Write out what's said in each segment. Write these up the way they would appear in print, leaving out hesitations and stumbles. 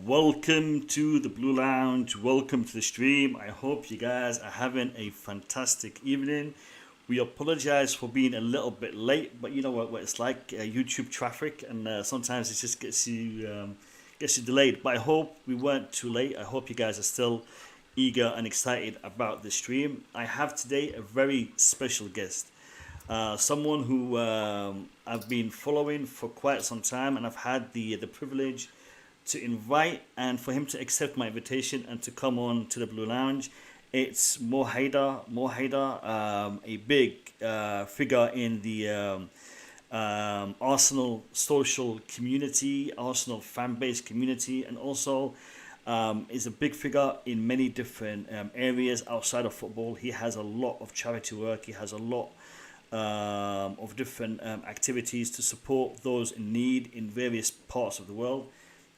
Welcome to the Blue Lounge. Welcome to the stream. I hope you guys are having a fantastic evening. We apologize for being a little bit late, but you know what it's like, YouTube traffic, and sometimes it just gets you delayed. But I hope we weren't too late. I hope you guys are still eager and excited about the stream. I have today a very special guest. Someone who I've been following for quite some time, and I've had the privilege to invite and for him to accept my invitation and to come on to the Blue Lounge. It's Moh Haider. Moh Haider, a big figure in the Arsenal social community, Arsenal fan base community, and also is a big figure in many different areas outside of football. He has a lot of charity work. He has a lot of different activities to support those in need in various parts of the world.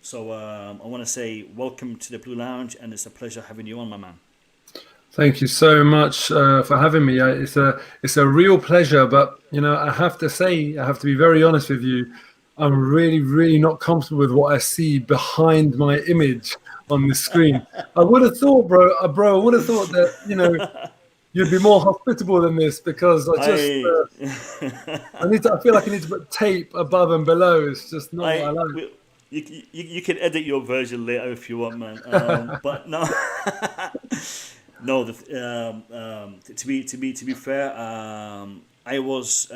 So I want to say welcome to the Blue Lounge, and it's a pleasure having you on, my man. Thank you so much for having me. It's a real pleasure, but you know, I have to be very honest with you. I'm really not comfortable with what I see behind my image on the screen. I would have thought, bro, I would have thought that, you know, you'd be more hospitable than this, because I feel like I need to put tape above and below. It's just not what I like. You can edit your version later if you want, man. But no, no. To be fair, I was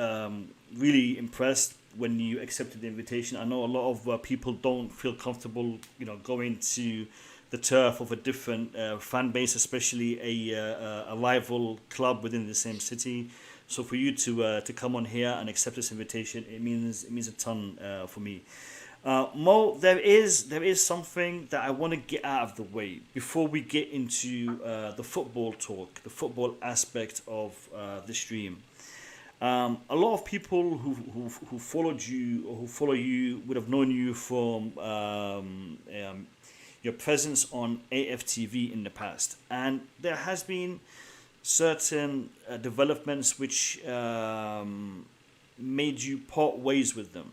really impressed when you accepted the invitation. I know a lot of people don't feel comfortable, you know, going to the turf of a different fan base, especially a rival club within the same city. So for you to come on here and accept this invitation, it means a ton for me. Mo, there is something that I want to get out of the way before we get into the football talk, the football aspect of the stream. A lot of people who followed you or who follow you would have known you from your presence on AFTV in the past, and there has been certain developments which made you part ways with them.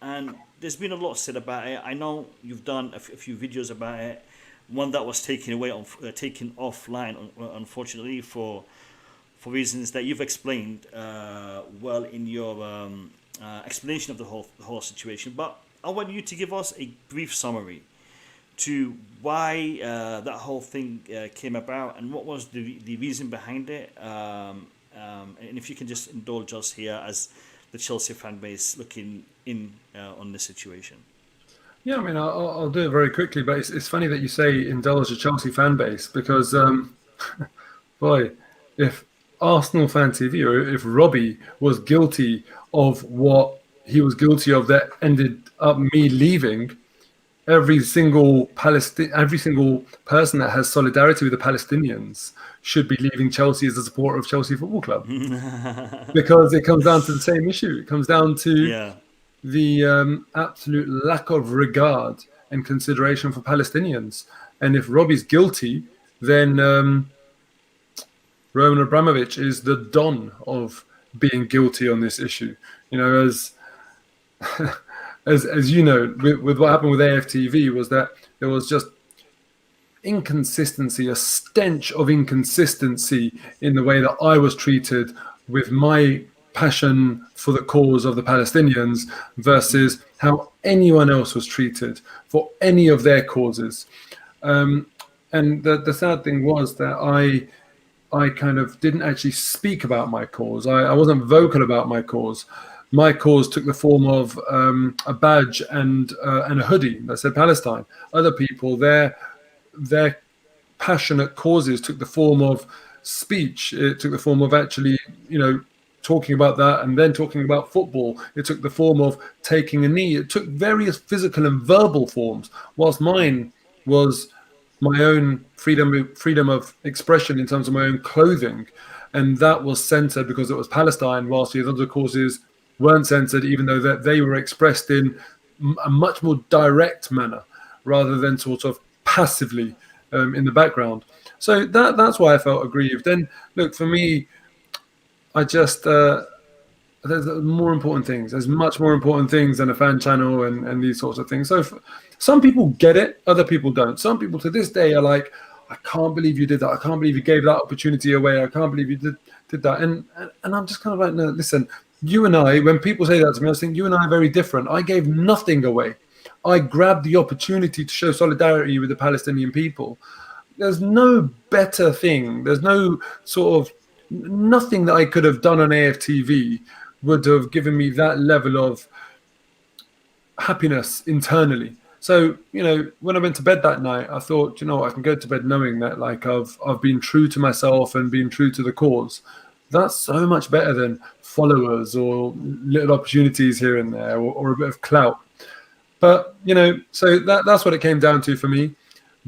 And there's been a lot said about it. I know you've done a few videos about it. One that was taken offline, unfortunately, for reasons that you've explained well in your explanation of the whole situation. But I want you to give us a brief summary to why that whole thing came about and what was the reason behind it. And if you can just indulge us here as the Chelsea fan base looking in on this situation. Yeah, I mean, I'll do it very quickly, but it's funny that you say indulge the Chelsea fan base, because, boy, if Arsenal Fan TV or if Robbie was guilty of what he was guilty of that ended up me leaving, every single person that has solidarity with the Palestinians should be leaving Chelsea as a supporter of Chelsea Football Club. Because it comes down to the same issue. It comes down to the absolute lack of regard and consideration for Palestinians. And if Robbie's guilty, then Roman Abramovic is the don of being guilty on this issue. You know, as you know, with what happened with AFTV, was that there was just inconsistency, a stench of inconsistency in the way that I was treated with my passion for the cause of the Palestinians versus how anyone else was treated for any of their causes. And the sad thing was that I kind of didn't actually speak about my cause. I wasn't vocal about my cause. My cause took the form of a badge and a hoodie that said Palestine. Other people, their passionate causes took the form of speech. It took the form of actually, you know, talking about that and then talking about football. It took the form of taking a knee. It took various physical and verbal forms, whilst mine was my own freedom of expression in terms of my own clothing. And that was censored because it was Palestine, whilst the other causes weren't censored, even though that they were expressed in a much more direct manner rather than sort of passively in the background. So that's why I felt aggrieved. Then, look, for me, I just, as there's more important things. There's much more important things than a fan channel and these sorts of things. So some people get it, other people don't. Some people to this day are like, I can't believe you did that. I can't believe you gave that opportunity away. I can't believe you did that. And I'm just kind of like, no, listen, you and I, when people say that to me, I think you and I are very different. I gave nothing away. I grabbed the opportunity to show solidarity with the Palestinian people. There's no better thing. There's no sort of nothing that I could have done on AFTV would have given me that level of happiness internally. So, when I went to bed that night, I thought, I can go to bed knowing that like I've been true to myself and been true to the cause. That's so much better than followers or little opportunities here and there or a bit of clout. But, so that's what it came down to for me.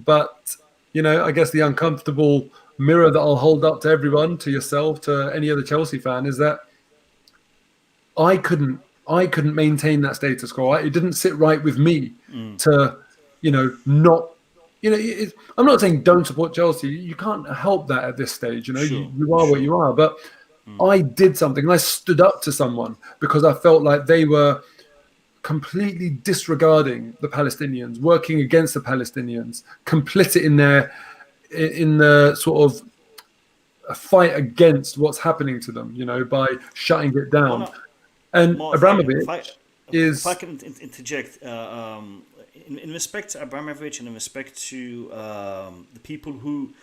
But, I guess the uncomfortable mirror that I'll hold up to everyone, to yourself, to any other Chelsea fan, is that I couldn't maintain that status quo. It didn't sit right with me to, not, I'm not saying don't support Chelsea. You can't help that at this stage. Sure, you are what you are. But I did something, and I stood up to someone because I felt like they were completely disregarding the Palestinians, working against the Palestinians, complicit in the sort of a fight against what's happening to them, by shutting it down. And Abramovic if I can interject, in respect to Abramovic and in respect to the people who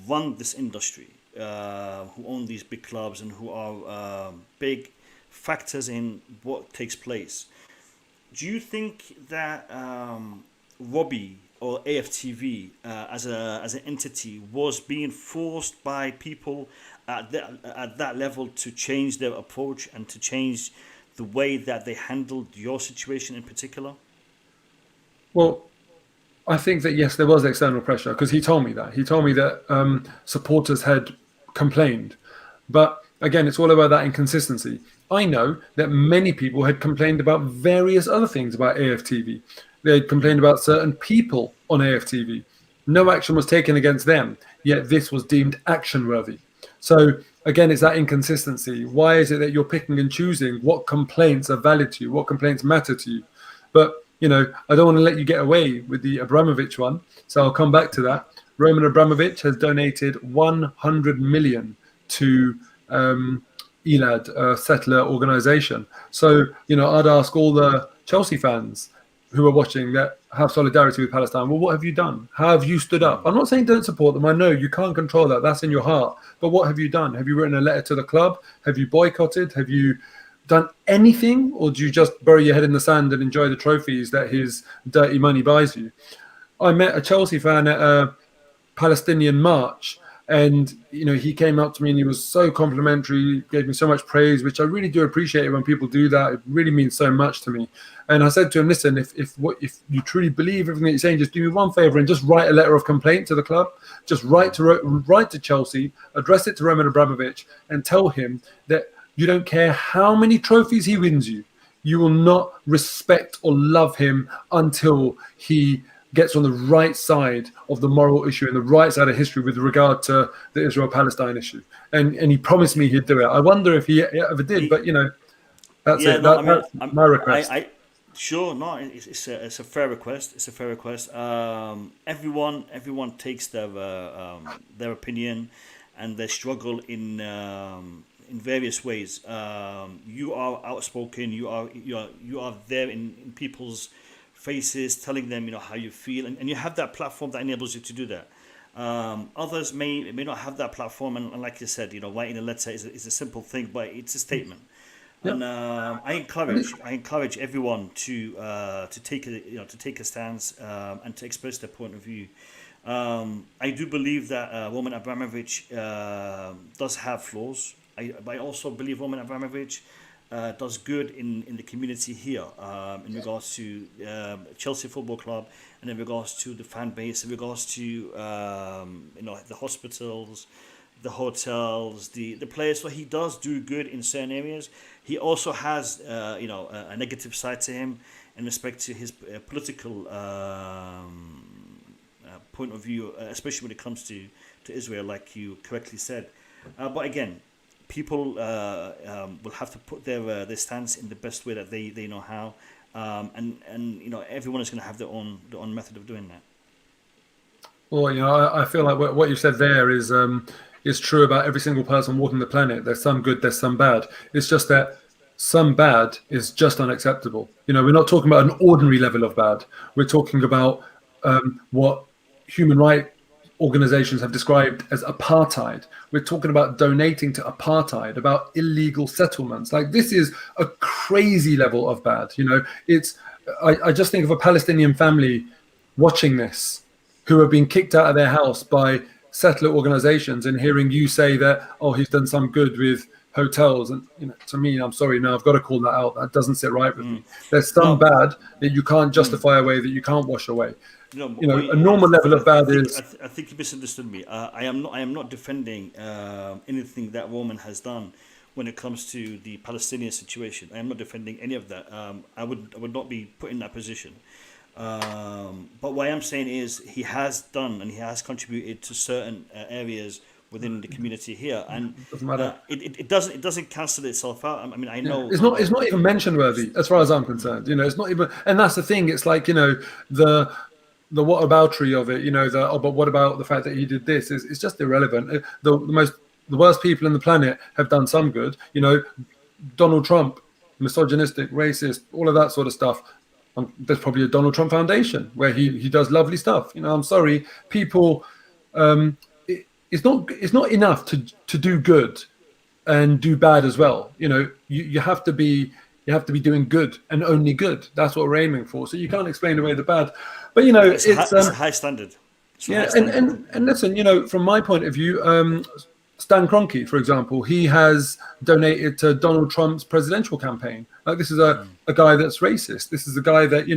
run this industry, who own these big clubs and who are big factors in what takes place, do you think that Robbie or AFTV as an entity was being forced by people at that level to change their approach and to change the way that they handled your situation in particular? Well, I think that, yes, there was external pressure because he told me that. He told me that supporters had complained. But again, it's all about that inconsistency. I know that many people had complained about various other things about AFTV. They had complained about certain people on AFTV. No action was taken against them, yet this was deemed action-worthy. So again, it's that inconsistency. Why is it that you're picking and choosing what complaints are valid to you, what complaints matter to you? But, I don't want to let you get away with the Abramovic one, so I'll come back to that. Roman Abramovich has donated 100 million to ELAD, a settler organization. So, I'd ask all the Chelsea fans who are watching that have solidarity with Palestine, well, what have you done? How have you stood up? I'm not saying don't support them. I know you can't control that. That's in your heart. But what have you done? Have you written a letter to the club? Have you boycotted? Have you done anything? Or do you just bury your head in the sand and enjoy the trophies that his dirty money buys you? I met a Chelsea fan at a Palestinian march, and he came up to me and he was so complimentary, gave me so much praise, which I really do appreciate when people do that. It really means so much to me. And I said to him, listen, if you truly believe everything that you're saying, just do me one favor and just write a letter of complaint to the club. Just write to Chelsea, address it to Roman Abramovich, and tell him that you don't care how many trophies he wins you. You will not respect or love him until he gets on the right side of the moral issue and the right side of history with regard to the Israel-Palestine issue. And he promised me he'd do it. I wonder if he ever did, but that's it. That's my request. Sure, no, it's a fair request. It's a fair request. Everyone takes their opinion and their struggle in various ways. You are outspoken. You are there in people's faces, telling them how you feel, and you have that platform that enables you to do that. Others may not have that platform, and like you said, writing a letter is a simple thing, but it's a statement. Yep. And I encourage everyone to take a stance and to express their point of view. I do believe that Roman Abramovich does have flaws. But I also believe Roman Abramovich does good in the community here in regards to Chelsea Football Club and in regards to the fan base, in regards to the hospitals, the hotels, the players. So he does do good in certain areas. He also has a negative side to him in respect to his political point of view, especially when it comes to Israel, like you correctly said. But again, people will have to put their stance in the best way that they know how, and everyone is going to have their own method of doing that. Well, I feel like what you said there is true about every single person walking the planet. There's some good, there's some bad. It's just that some bad is just unacceptable. We're not talking about an ordinary level of bad. We're talking about what human rights organizations have described as apartheid. We're talking about donating to apartheid, about illegal settlements. Like, this is a crazy level of bad. I just think of a Palestinian family watching this, who have been kicked out of their house by settler organizations, and hearing you say that, oh, he's done some good with hotels. And to me, I'm sorry, now I've got to call that out. That doesn't sit right with me. There's some bad that you can't justify away, that you can't wash away. A normal level of bad is... I think you misunderstood me. I am not defending anything that woman has done when it comes to the Palestinian situation. I am not defending any of that. I would not be put in that position. But what I'm saying is, he has done and he has contributed to certain areas within the community here, and doesn't matter. It doesn't cancel itself out. I mean, I know it's not even mention worthy as far as I'm concerned. It's not even, and that's the thing. It's like the whataboutery of it. But what about the fact that he did this? It's just irrelevant. The worst people on the planet have done some good. Donald Trump, misogynistic, racist, all of that sort of stuff. There's probably a Donald Trump Foundation where he does lovely stuff. I'm sorry, people. It's not enough to do good and do bad as well. You have to be doing good and only good. That's what we're aiming for. So you can't explain away the bad. But it's a high standard. And listen, from my point of view, Stan Kroenke, for example, he has donated to Donald Trump's presidential campaign. Like, this is a guy that's racist. This is a guy that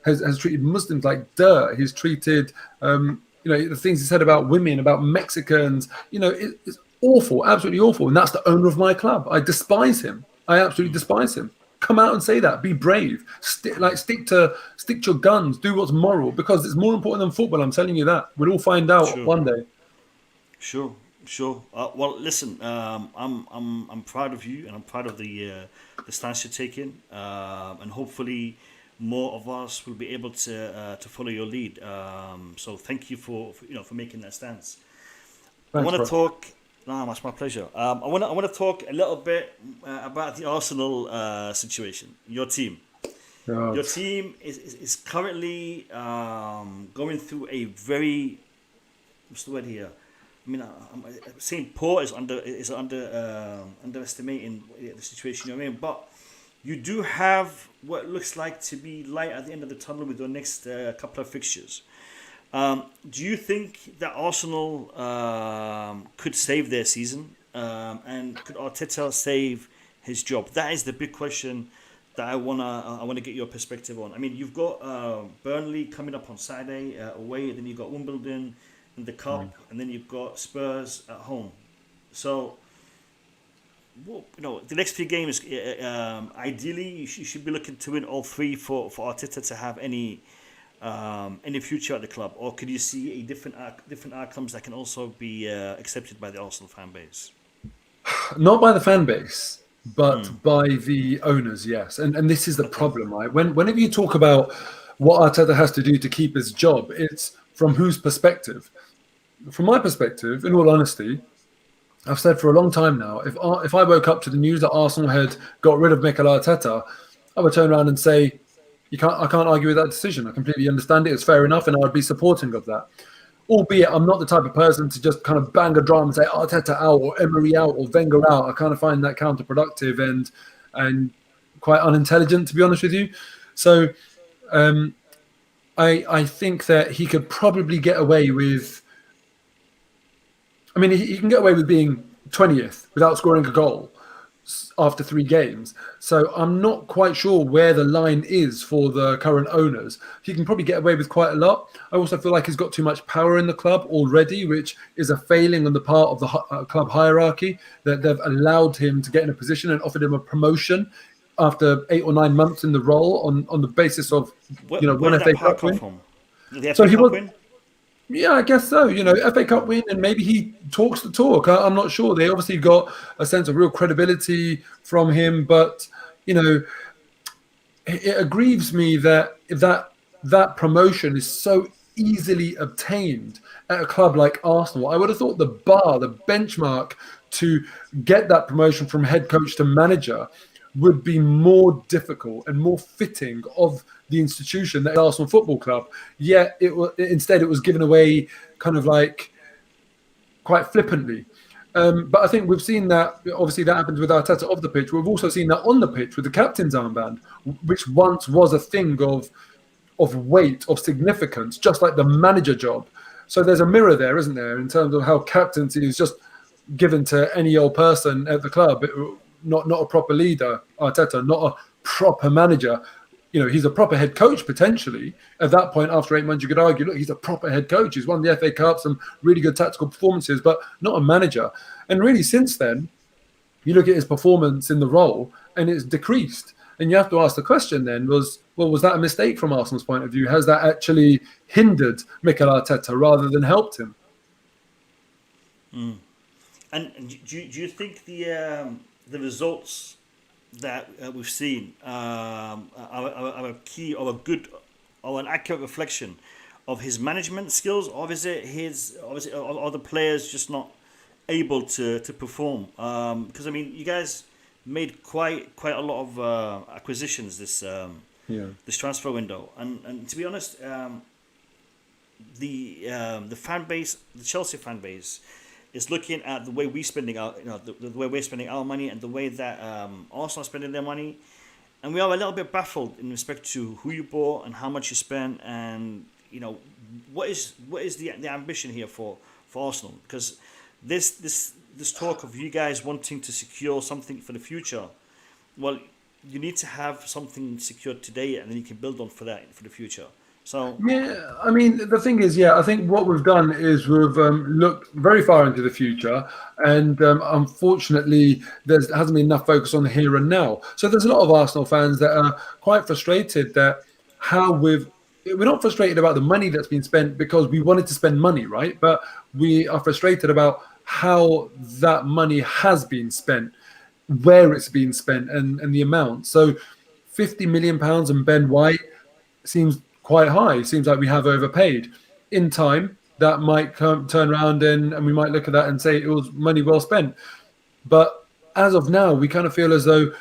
has treated Muslims like dirt. He's treated the things he said about women, about Mexicans. It's awful, absolutely awful. And that's the owner of my club. I despise him. I absolutely despise him. Come out and say that. Be brave. Stick to your guns. Do what's moral, because it's more important than football. I'm telling you that. We'll all find out one day. Sure. Well, listen. I'm proud of you, and I'm proud of the stance you're taking, and hopefully more of us will be able to follow your lead. So thank you for making that stance. Thanks, I want to talk. No, that's my pleasure. I want to talk a little bit about the Arsenal situation. Your team. God. Your team is currently going through a very, what's the word here? I mean, I'm saying poor is underestimating the situation you're in, but you do have what looks like to be light at the end of the tunnel with your next couple of fixtures. Do you think that Arsenal could save their season, and could Arteta save his job? That is the big question that I wanna get your perspective on. I mean, you've got Burnley coming up on Saturday away, then you've got Wimbledon in the Cup, and then you've got Spurs at home. So, the next few games, ideally, you should be looking to win all three for Arteta to have any future at the club. Or could you see a different outcomes that can also be accepted by the Arsenal fan base? Not by the fan base, but by the owners, yes. And this is the problem, right? Whenever you talk about what Arteta has to do to keep his job, it's from whose perspective? From my perspective, in all honesty, I've said for a long time now, if I woke up to the news that Arsenal had got rid of Mikel Arteta, I would turn around and say, I can't argue with that decision. I completely understand it. It's fair enough, and I would be supporting of that. Albeit, I'm not the type of person to just kind of bang a drum and say Arteta out or Emery out or Wenger out. I kind of find that counterproductive and quite unintelligent, to be honest with you. So I think that he could probably get away with... I mean, he can get away with being 20th without scoring a goal after 3 games. So I'm not quite sure where the line is for the current owners. He can probably get away with quite a lot. I also feel like he's got too much power in the club already, which is a failing on the part of the club hierarchy, that they've allowed him to get in a position and offered him a promotion after 8 or 9 months in the role on the basis of, one FA Cup win. So he was... Yeah, I guess so. FA Cup win, and maybe he talks the talk. I'm not sure. They obviously got a sense of real credibility from him, but it aggrieves me that that promotion is so easily obtained at a club like Arsenal. I would have thought the benchmark to get that promotion from head coach to manager would be more difficult and more fitting of the institution that is Arsenal Football Club. Yet instead it was given away kind of like quite flippantly. But I think we've seen that, obviously, that happens with Arteta off the pitch. We've also seen that on the pitch with the captain's armband, which once was a thing of weight, of significance, just like the manager job. So there's a mirror there, isn't there, in terms of how captaincy is just given to any old person at the club, not a proper leader, Arteta, not a proper manager. He's a proper head coach potentially. At that point, after 8 months, you could argue, look, he's a proper head coach. He's won the FA Cup, some really good tactical performances, but not a manager. And really, since then, you look at his performance in the role, and it's decreased. And you have to ask the question then, was that a mistake from Arsenal's point of view? Has that actually hindered Mikel Arteta rather than helped him? And do you think the results that we've seen are a key or a good or an accurate reflection of his management skills, or is it are the players just not able to perform? Because you guys made quite a lot of acquisitions this transfer window, and to be honest, the fan base, the Chelsea fan base, is looking at the way we're spending our, the way we're spending our money and the way that Arsenal are spending their money, and we are a little bit baffled in respect to who you bought and how much you spent, and what is the ambition here for Arsenal? Because this talk of you guys wanting to secure something for the future, well, you need to have something secured today, and then you can build on for that for the future. So yeah, the thing is, I think what we've done is we've looked very far into the future, and unfortunately, there hasn't been enough focus on the here and now. So there's a lot of Arsenal fans that are quite frustrated that we're not frustrated about the money that's been spent because we wanted to spend money, right? But we are frustrated about how that money has been spent, where it's been spent, and the amount. So £50 million on Ben White seems quite high. It seems like we have overpaid. In time, that might turn around and we might look at that and say it was money well spent. But as of now, we kind of feel as though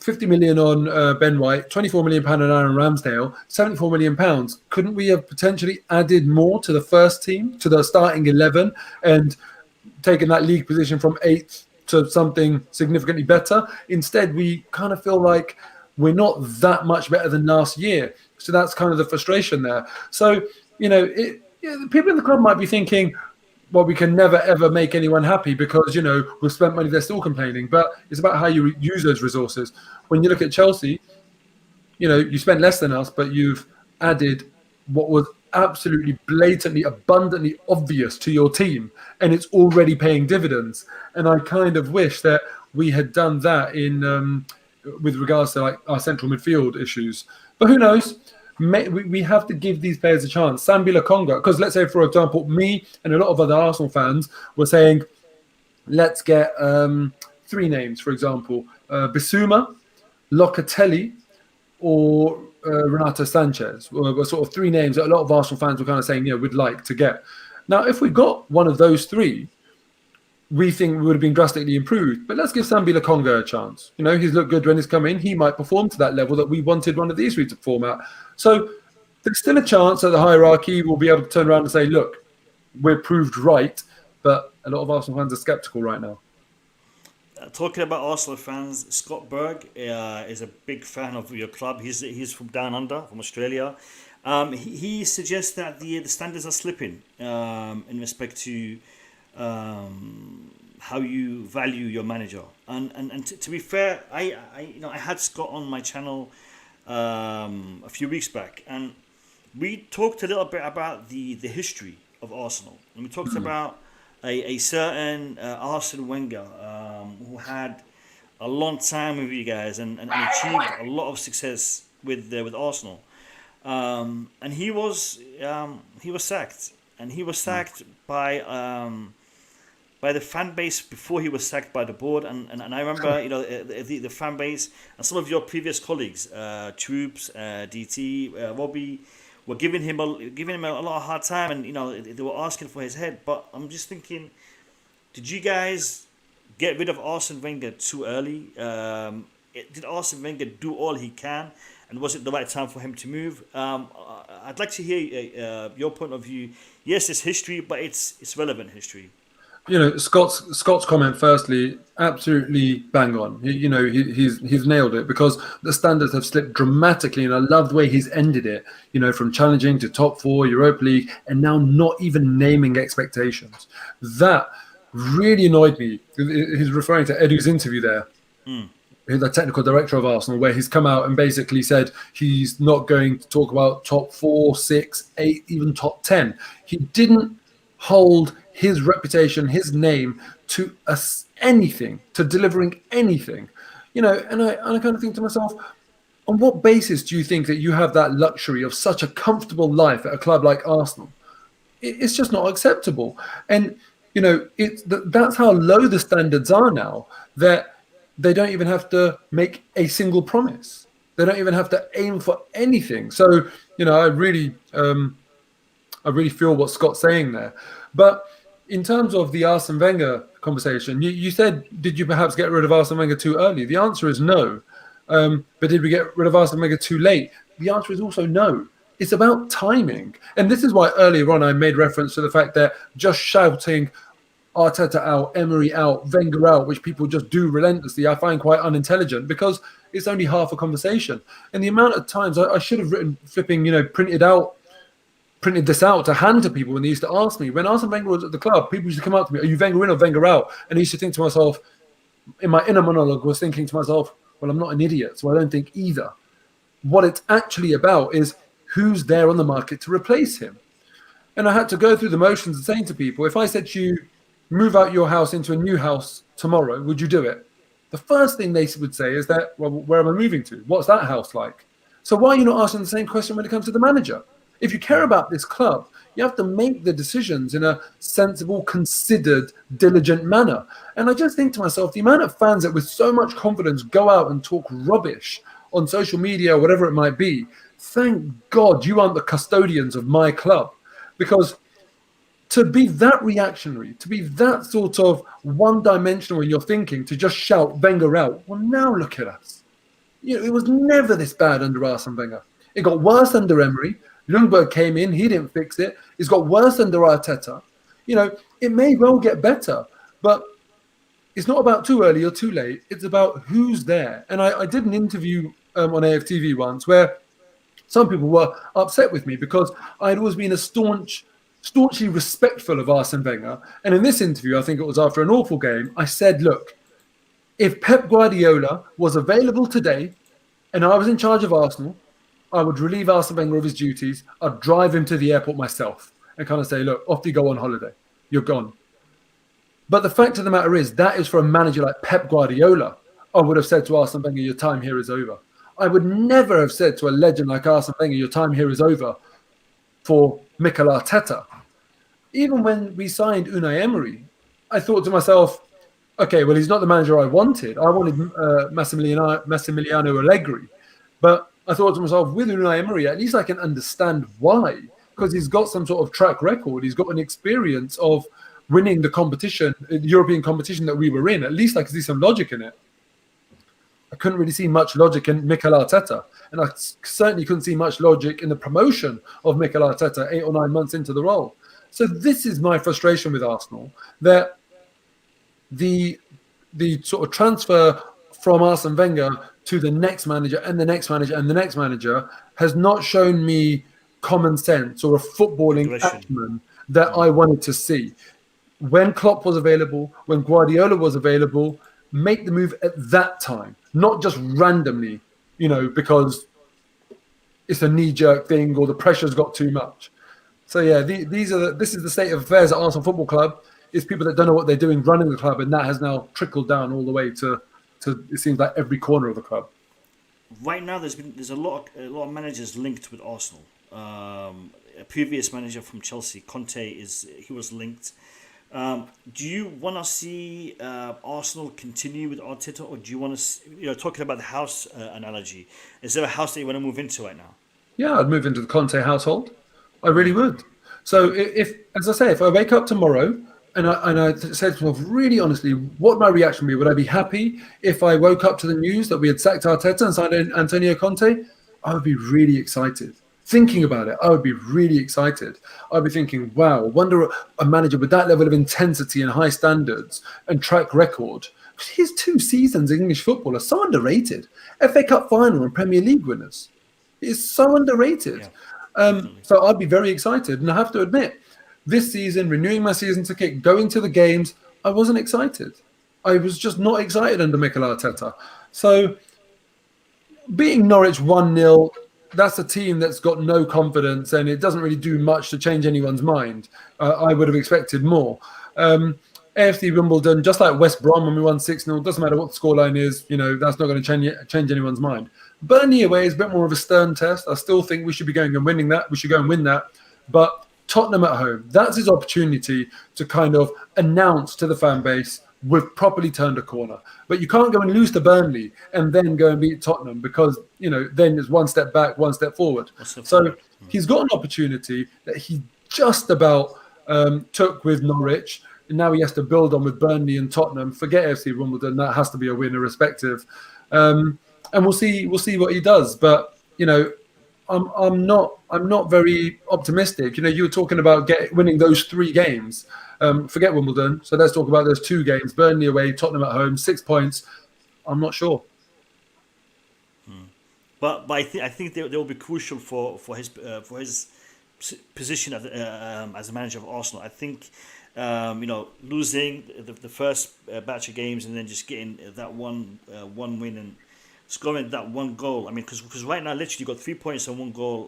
50 million on Ben White, 24 million pound on Aaron Ramsdale, 74 million pounds. Couldn't we have potentially added more to the first team, to the starting 11, and taken that league position from 8th to something significantly better? Instead, we kind of feel like we're not that much better than last year. So that's kind of the frustration there. So, people in the club might be thinking, well, we can never, ever make anyone happy because, we've spent money, they're still complaining. But it's about how you use those resources. When you look at Chelsea, you spent less than us, but you've added what was absolutely blatantly, abundantly obvious to your team, and it's already paying dividends. And I kind of wish that we had done that with regards to like our central midfield issues. But who knows? We have to give these players a chance. Sambi Lokonga, because let's say, for example, me and a lot of other Arsenal fans were saying, let's get 3 names, for example, Bissouma, Locatelli, or Renato Sanchez were sort of 3 names that a lot of Arsenal fans were kind of saying, we'd like to get. Now, if we got one of those 3, we think we would have been drastically improved. But let's give Sambi Lokonga a chance. He's looked good when he's come in. He might perform to that level that we wanted one of these 3 to perform at. So there's still a chance that the hierarchy will be able to turn around and say, look, we're proved right. But a lot of Arsenal fans are sceptical right now. Talking about Arsenal fans, Scott Berg is a big fan of your club. He's from down under, from Australia. He suggests that the standards are slipping in respect to how you value your manager, and to be fair, I had Scott on my channel a few weeks back, and we talked a little bit about the history of Arsenal, and we talked about a certain Arsene Wenger who had a long time with you guys and achieved a lot of success with Arsenal, and he was sacked. and he was sacked by the fan base before he was sacked by the board. And I remember, the fan base and some of your previous colleagues, Troops, DT, Robbie, were giving him a lot of hard time, and they were asking for his head. But I'm just thinking, did you guys get rid of Arsene Wenger too early? Did Arsene Wenger do all he can, and was it the right time for him to move? I'd like to hear your point of view. Yes, it's history, but it's relevant history. Scott's comment firstly, absolutely bang on. He's nailed it, because the standards have slipped dramatically, and I love the way he's ended it. From challenging to top 4, Europa League, and now not even naming expectations. That really annoyed me. He's referring to Edu's interview there, the technical director of Arsenal, where he's come out and basically said he's not going to talk about top 4, 6, 8, even top 10. He didn't hold his reputation, his name to anything, to delivering anything, and I kind of think to myself, on what basis do you think that you have that luxury of such a comfortable life at a club like Arsenal? It's just not acceptable. And that's how low the standards are now, that they don't even have to make a single promise. They don't even have to aim for anything. So I really feel what Scott's saying there. But in terms of the Arsene Wenger conversation, you said, did you perhaps get rid of Arsene Wenger too early? The answer is no. But did we get rid of Arsene Wenger too late? The answer is also no. It's about timing. And this is why earlier on I made reference to the fact that just shouting Arteta out, Emery out, Wenger out, which people just do relentlessly, I find quite unintelligent, because it's only half a conversation. And the amount of times I should have printed this out to hand to people when they used to ask me. When Arsene Wenger was at the club, people used to come up to me, are you Wenger in or Wenger out? And I used to think to myself, in my inner monologue, was thinking to myself, well, I'm not an idiot, so I don't think either. What it's actually about is who's there on the market to replace him. And I had to go through the motions of saying to people, if I said to you, move out your house into a new house tomorrow, would you do it? The first thing they would say is that, well, where am I moving to? What's that house like? So why are you not asking the same question when it comes to the manager? If you care about this club, you have to make the decisions in a sensible, considered, diligent manner. And I just think to myself, the amount of fans that with so much confidence go out and talk rubbish on social media or whatever it might be, thank God you aren't the custodians of my club. Because to be that reactionary, to be that sort of one-dimensional in your thinking, to just shout Wenger out, well, now look at us. It was never this bad under Arsene Wenger. It got worse under Emery. Ljungberg came in, he didn't fix it. It's got worse under Arteta. It may well get better, but it's not about too early or too late. It's about who's there. And I did an interview on AFTV once where some people were upset with me because I'd always been a staunchly respectful of Arsene Wenger. And in this interview, I think it was after an awful game, I said, look, if Pep Guardiola was available today and I was in charge of Arsenal, I would relieve Arsene Wenger of his duties. I'd drive him to the airport myself and kind of say, look, off you go on holiday. You're gone. But the fact of the matter is, that is for a manager like Pep Guardiola. I would have said to Arsene Wenger, your time here is over. I would never have said to a legend like Arsene Wenger, your time here is over, for Mikel Arteta. Even when we signed Unai Emery, I thought to myself, okay, well, he's not the manager I wanted. I wanted Massimiliano Allegri. But I thought to myself, with Unai Emery, at least I can understand why. Because he's got some sort of track record. He's got an experience of winning the competition, the European competition that we were in. At least I can see some logic in it. I couldn't really see much logic in Mikel Arteta. And I certainly couldn't see much logic in the promotion of Mikel Arteta 8 or 9 months into the role. So this is my frustration with Arsenal, that the sort of transfer from Arsene Wenger to the next manager and the next manager and the next manager has not shown me common sense or a footballing acumen that I wanted to see. When Klopp was available, when Guardiola was available, make the move at that time, not just randomly, because it's a knee-jerk thing or the pressure's got too much. So yeah, this is the state of affairs at Arsenal Football Club. It's people that don't know what they're doing running the club, and that has now trickled down all the way to it seems like every corner of the club. Right now, there's a lot of managers linked with Arsenal. previous manager from Chelsea, Conte, he was linked. Do you want to see Arsenal continue with Arteta, or do you want to, talking about the house analogy, is there a house that you want to move into right now? Yeah, I'd move into the Conte household. I really would. So if as I say, if I wake up tomorrow and I said to myself, really honestly, what my reaction would be? Would I be happy if I woke up to the news that we had sacked Arteta and signed Antonio Conte? I would be really excited. Thinking about it, I would be really excited. I'd be thinking, wow, wonder a manager with that level of intensity and high standards and track record. His 2 seasons in English football are so underrated. FA Cup final and Premier League winners. It's so underrated. Yeah. So I'd be very excited. And I have to admit, this season, renewing my season ticket, going to the games, I wasn't excited. I was just not excited under Mikel Arteta. So beating Norwich 1-0, that's a team that's got no confidence, and it doesn't really do much to change anyone's mind. I would have expected more. AFC Wimbledon, just like West Brom when we won 6-0, doesn't matter what the scoreline is, that's not going to change anyone's mind. Burnley away is a bit more of a stern test. I still think we should be going and winning that. We should go and win that. But Tottenham at home, that's his opportunity to kind of announce to the fan base, we've properly turned a corner. But you can't go and lose to Burnley and then go and beat Tottenham because, then it's one step back, one step forward. So he's got an opportunity that he just about took with Norwich. And now he has to build on with Burnley and Tottenham. Forget FC Wimbledon. That has to be a win irrespective. And we'll see what he does. But, I'm not very optimistic. You were talking about winning those 3 games. Forget Wimbledon. So let's talk about those 2 games: Burnley away, Tottenham at home, 6 points. I'm not sure. But I think they will be crucial for his position as a manager of Arsenal. I think losing the first batch of games and then just getting that one win and scoring that 1 goal. I mean, because right now literally you got 3 points and 1 goal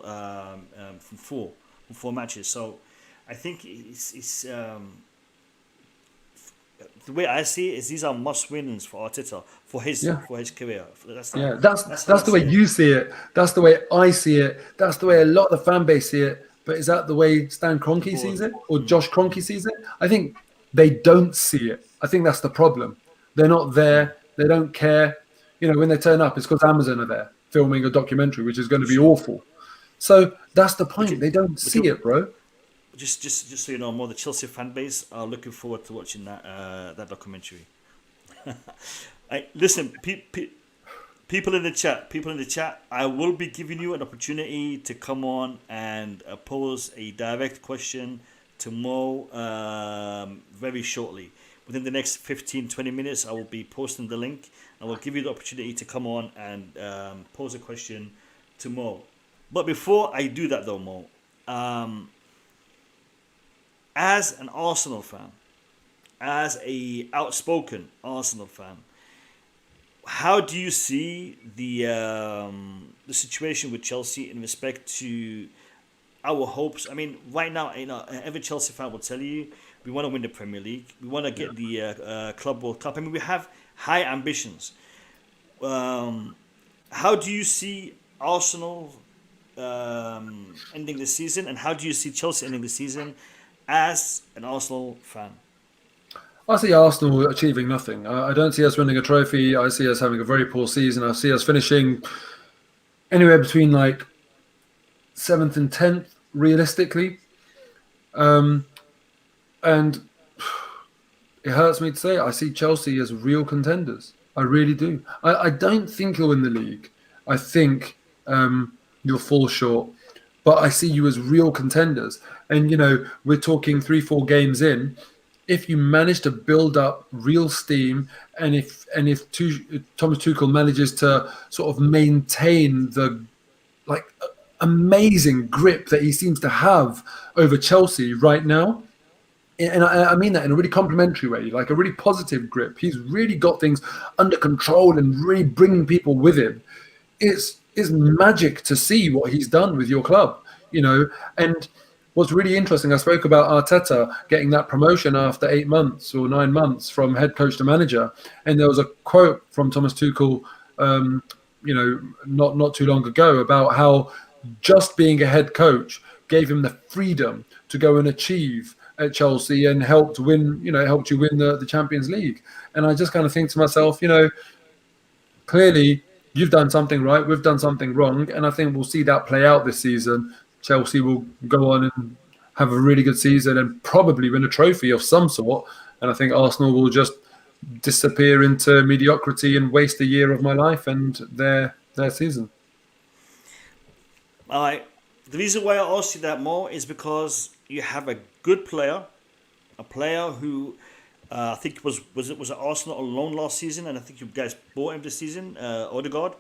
from 4 matches. So I think it's the way I see it is these are must wins for Arteta for his career. That's the way you see it. That's the way I see it. That's the way a lot of the fan base see it. But is that the way Stan Kroenke sees it or Josh Kroenke sees it? I think they don't see it. I think that's the problem. They're not there. They don't care. When they turn up, it's because Amazon are there filming a documentary, which is going to be awful. So that's the point. They don't see it, bro. Just so you know, more the Chelsea fan base are looking forward to watching that documentary. Listen, people in the chat, I will be giving you an opportunity to come on and pose a direct question to Mo very shortly. Within the next 15-20 minutes, I will be posting the link. I will give you the opportunity to come on and pose a question to Mo. But before I do that though, Mo, as an Arsenal fan, as a outspoken Arsenal fan, how do you see the situation with Chelsea in respect to our hopes? I mean, right now, every Chelsea fan will tell you we want to win the Premier League. We want to get the Club World Cup. I mean, we have high ambitions. How do you see Arsenal ending the season, and how do you see Chelsea ending the season as an Arsenal fan? I see Arsenal achieving nothing. I don't see us winning a trophy. I see us having a very poor season. I see us finishing anywhere between 7th and 10th, realistically. And it hurts me to say, I see Chelsea as real contenders. I really do. I don't think you'll win the league. I think you'll fall short. But I see you as real contenders. And, we're talking 3-4 games in. If you manage to build up real steam, and if Thomas Tuchel manages to sort of maintain the amazing grip that he seems to have over Chelsea right now, and I mean that in a really complimentary way, like a really positive grip. He's really got things under control and really bringing people with him. It's magic to see what he's done with your club, and what's really interesting, I spoke about Arteta getting that promotion after 8 months or 9 months from head coach to manager. And there was a quote from Thomas Tuchel, not too long ago about how just being a head coach gave him the freedom to go and achieve at Chelsea and helped you win the Champions League. And I just kind of think to myself, clearly you've done something right, we've done something wrong, and I think we'll see that play out this season. Chelsea will go on and have a really good season and probably win a trophy of some sort, and I think Arsenal will just disappear into mediocrity and waste a year of my life and their season. All right. The reason why I asked you that more is because you have a good player, a player who I think was it Arsenal on loan last season, and I think you guys bought him this season, Odegaard.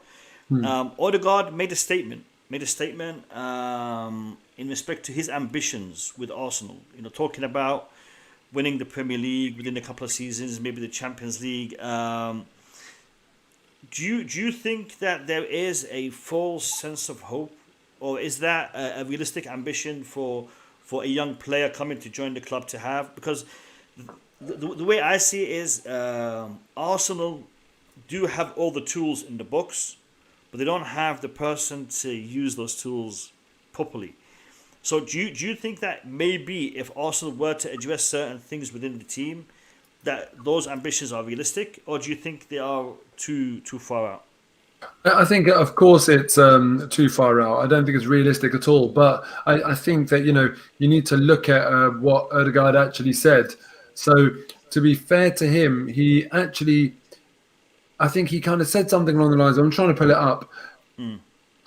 Odegaard made a statement in respect to his ambitions with Arsenal. Talking about winning the Premier League within a couple of seasons, maybe the Champions League. Do you think that there is a false sense of hope, or is that a realistic ambition for a young player coming to join the club to have? Because the way I see it is Arsenal do have all the tools in the box, but they don't have the person to use those tools properly. So do you think that maybe if Arsenal were to address certain things within the team, that those ambitions are realistic, or do you think they are too far out? I think, of course, it's too far out. I don't think it's realistic at all. But I think that, you need to look at what Odegaard actually said. So to be fair to him, I think he kind of said something along the lines, I'm trying to pull it up.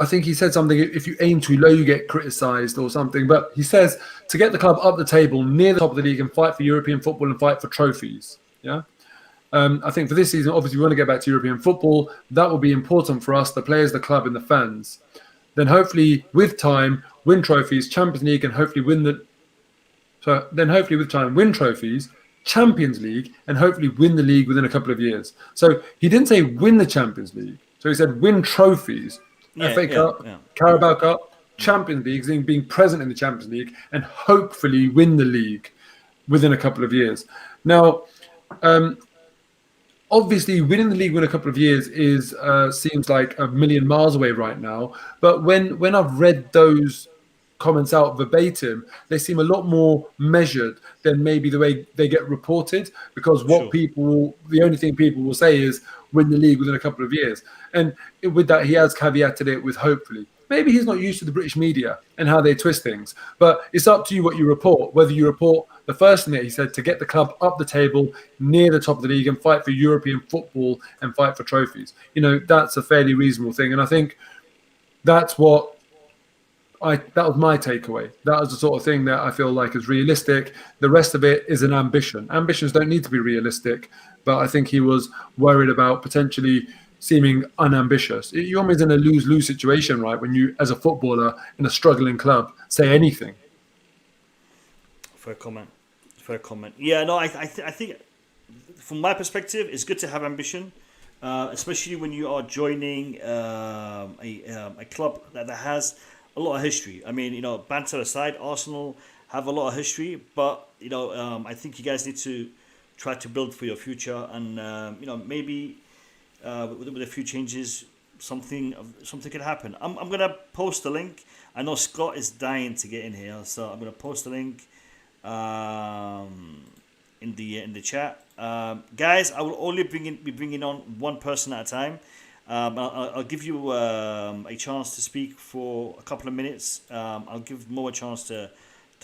I think he said something, if you aim too low, you get criticised or something. But he says to get the club up the table, near the top of the league, and fight for European football and fight for trophies. Yeah. I think for this season, obviously, we want to get back to European football. That will be important for us, the players, the club, and the fans. Then hopefully, with time, win trophies, Champions League, and hopefully win trophies, Champions League, and hopefully win the league within a couple of years. So he didn't say win the Champions League. So he said win trophies. FA Cup, Carabao Cup, Champions League, being present in the Champions League, and hopefully win the league within a couple of years. Now, obviously, winning the league within a couple of years seems like a million miles away right now. But when I've read those comments out verbatim, they seem a lot more measured than maybe the way they get reported, because the only thing people will say is win the league within a couple of years. And with that, he has caveated it with hopefully. Maybe he's not used to the British media and how they twist things, but it's up to you what you report, whether you report the first thing that he said, to get the club up the table, near the top of the league, and fight for European football and fight for trophies. That's a fairly reasonable thing. And I think that was my takeaway. That was the sort of thing that I feel like is realistic. The rest of it is an ambition. Ambitions don't need to be realistic, but I think he was worried about potentially seeming unambitious. You're always in a lose-lose situation, right? When you, as a footballer in a struggling club, say anything. Fair comment. Yeah, no, I think from my perspective, it's good to have ambition, especially when you are joining a club that has a lot of history. I mean, banter aside, Arsenal have a lot of history, but I think you guys need to try to build for your future, and maybe with a few changes, something could happen. I'm gonna post the link. I know Scott is dying to get in here, so I'm gonna post the link in the chat. Guys, I will only be bringing on one person at a time. I'll give you a chance to speak for a couple of minutes. I'll give Moh a chance to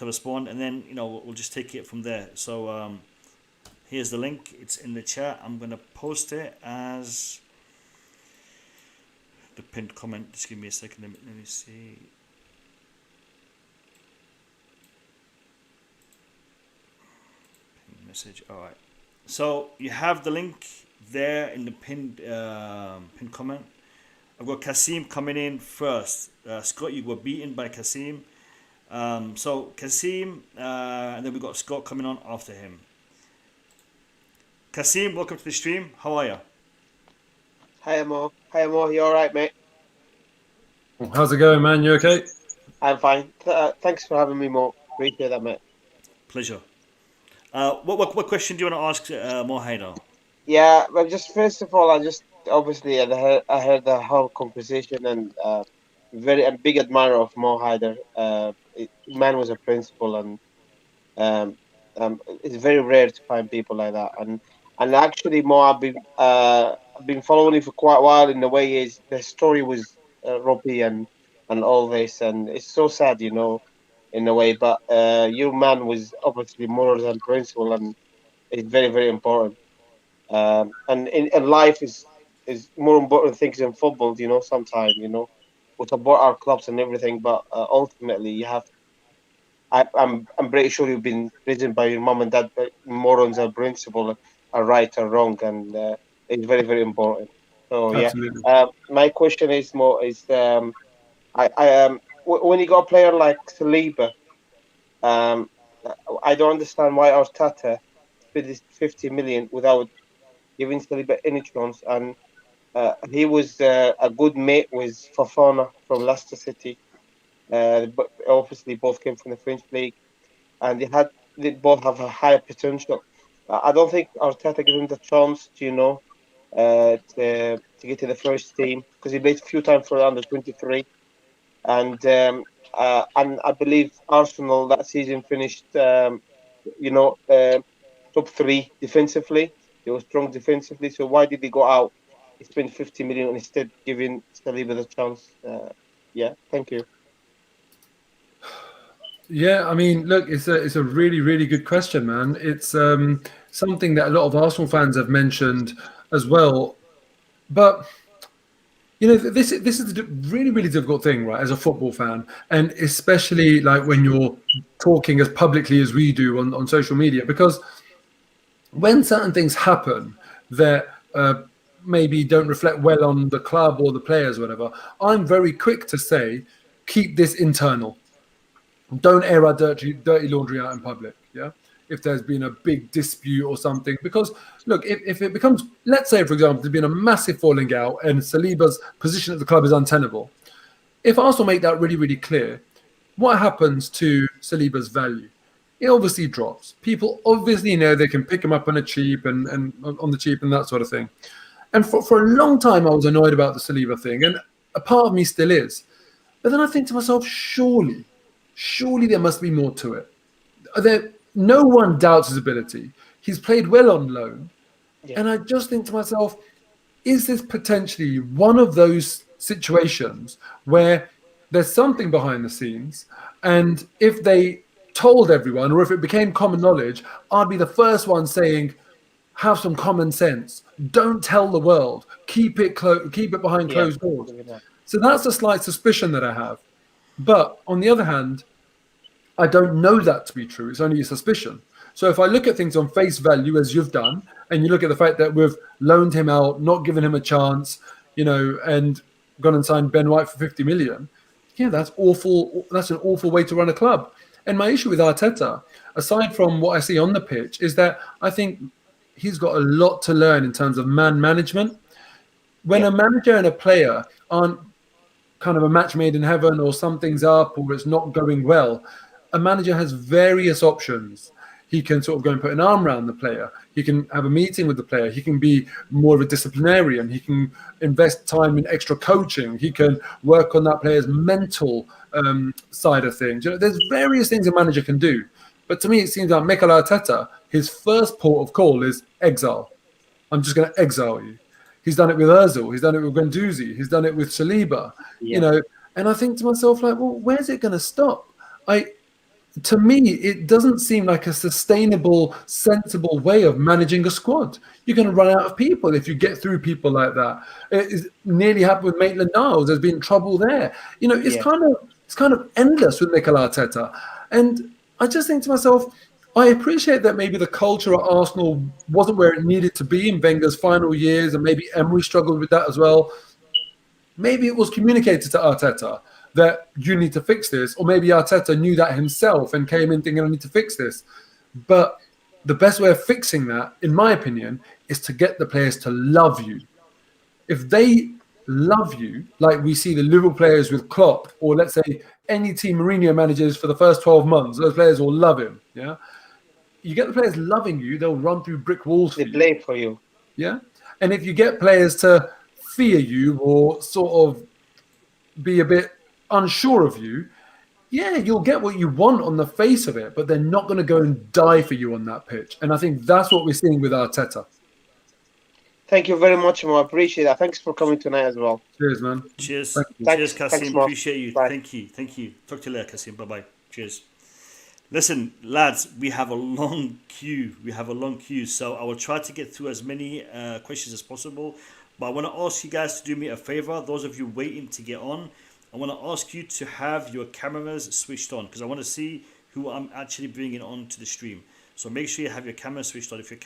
respond, and then we'll just take it from there. So here's the link. It's in the chat. I'm gonna post it as the pinned comment. Just give me a second. Let me see. Pinned message. All right. So you have the link there in the pinned comment. I've got Kasim coming in first. Scott, you were beaten by Kasim. So Kasim, and then we've got Scott coming on after him. Kasim, welcome to the stream. How are you? Hi, Moh. You all right, mate? How's it going, man? You okay? I'm fine. Thanks for having me, Moh. Appreciate that, mate. Pleasure. What question do you want to ask Moh Haider? Yeah, well, just first of all, I heard the whole conversation, and a big admirer of Moh Haider. Man was a principal, and it's very rare to find people like that. And actually, Mo, I've been following him for quite a while. In the way is the story was Robbie and all this, and it's so sad, in a way. But your man was obviously more than principal, and it's very very important. And in life is more important things than football. Sometimes we support our clubs and everything, but ultimately you have. I'm pretty sure you've been raised by your mom and dad, but morons are principle are right or wrong, and it's very very important. So yeah, Absolutely. my question is more is when you got a player like Saliba, um, I don't understand why Arteta spent this 50 million without giving Saliba any chance, and he was a good mate with Fofana from Leicester City. But obviously both came from the French league, and they both have a higher potential. I don't think Arteta gave him the chance to to get to the first team because he played a few times for the under 23, and I believe Arsenal that season finished you know top three defensively. They were strong defensively, so why did they go out? He spent 50 million instead giving Saliba the chance. Yeah, thank you. Yeah, I mean, look, it's a really really good question, man. It's something that a lot of Arsenal fans have mentioned as well. But this is the really really difficult thing, right? As a football fan, and especially like when you're talking as publicly as we do on social media, because when certain things happen that maybe don't reflect well on the club or the players, or whatever, I'm very quick to say, keep this internal. Don't air our dirty laundry out in public. Yeah, if there's been a big dispute or something, because look, if it becomes, let's say for example, there's been a massive falling out and Saliba's position at the club is untenable. If Arsenal make that really really clear, what happens to Saliba's value? It obviously drops. People obviously know they can pick him up on the cheap and on the cheap and that sort of thing. And for a long time, I was annoyed about the Saliba thing, and a part of me still is. But then I think to myself, surely there must be more to it. No one doubts his ability. He's played well on loan. Yeah. And I just think to myself, is this potentially one of those situations where there's something behind the scenes, and if they told everyone, or if it became common knowledge, I'd be the first one saying, have some common sense. Don't tell the world. Keep it behind closed doors. So that's a slight suspicion that I have. But on the other hand, I don't know that to be true. It's only a suspicion. So if I look at things on face value, as you've done, and you look at the fact that we've loaned him out, not given him a chance, and gone and signed Ben White for 50 million, yeah, that's awful. That's an awful way to run a club. And my issue with Arteta, aside from what I see on the pitch, is that I think he's got a lot to learn in terms of man management. When a manager and a player aren't kind of a match made in heaven, or something's up, or it's not going well, a manager has various options. He can sort of go and put an arm around the player. He can have a meeting with the player. He can be more of a disciplinarian. He can invest time in extra coaching. He can work on that player's mental side of things. There's various things a manager can do. But to me, it seems like Mikel Arteta, his first port of call is exile. I'm just going to exile you. He's done it with Ozil. He's done it with Guendouzi. He's done it with Saliba. And I think to myself, like, well, where's it going to stop? To me, it doesn't seem like a sustainable, sensible way of managing a squad. You're going to run out of people if you get through people like that. It's nearly happened with Maitland-Niles. There's been trouble there. It's kind of endless with Mikel Arteta. And I just think to myself, I appreciate that maybe the culture at Arsenal wasn't where it needed to be in Wenger's final years, and maybe Emery struggled with that as well. Maybe it was communicated to Arteta that you need to fix this, or maybe Arteta knew that himself and came in thinking I need to fix this. But the best way of fixing that, in my opinion, is to get the players to love you. If they love you, like we see the Liverpool players with Klopp, or let's say any team Mourinho manages for the first 12 months, those players will love him. Yeah, you get the players loving you, they'll run through brick walls for you. They play for you. Yeah, and if you get players to fear you or sort of be a bit unsure of you, yeah, you'll get what you want on the face of it, but they're not going to go and die for you on that pitch. And I think that's what we're seeing with Arteta. Thank you very much, Mo. I appreciate that. Thanks for coming tonight as well. Cheers, man. Cheers. Thank Cheers, Kasim. Thanks, Mo. Appreciate you. Bye. Thank you. Talk to you later, Kasim. Bye-bye. Cheers. Listen, lads, we have a long queue. So I will try to get through as many questions as possible. But I want to ask you guys to do me a favor. Those of you waiting to get on, I want to ask you to have your cameras switched on because I want to see who I'm actually bringing on to the stream. So make sure you have your camera switched on. If you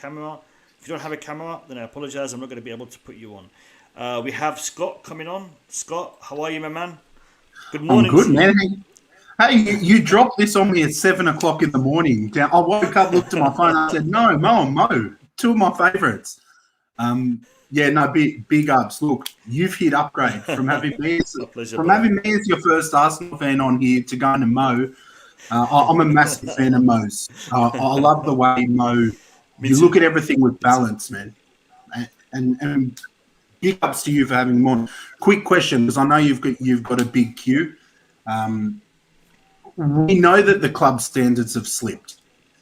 don't have a camera, then I apologize. I'm not going to be able to put you on. We have Scott coming on. Scott, how are you, my man? Good morning. I'm good, man. Hey, you dropped this on me at 7 o'clock in the morning. I woke up, looked at my phone, and I said, no, Mo and Mo, two of my favourites. Big ups. Look, you've hit upgrade from having me as your first Arsenal fan on here to going to Mo. I'm a massive fan of Mo's. I love the way Mo. You look at everything with balance, man. And big ups to you for having me on. Quick question, because I know you've got a big queue. We know that the club standards have slipped.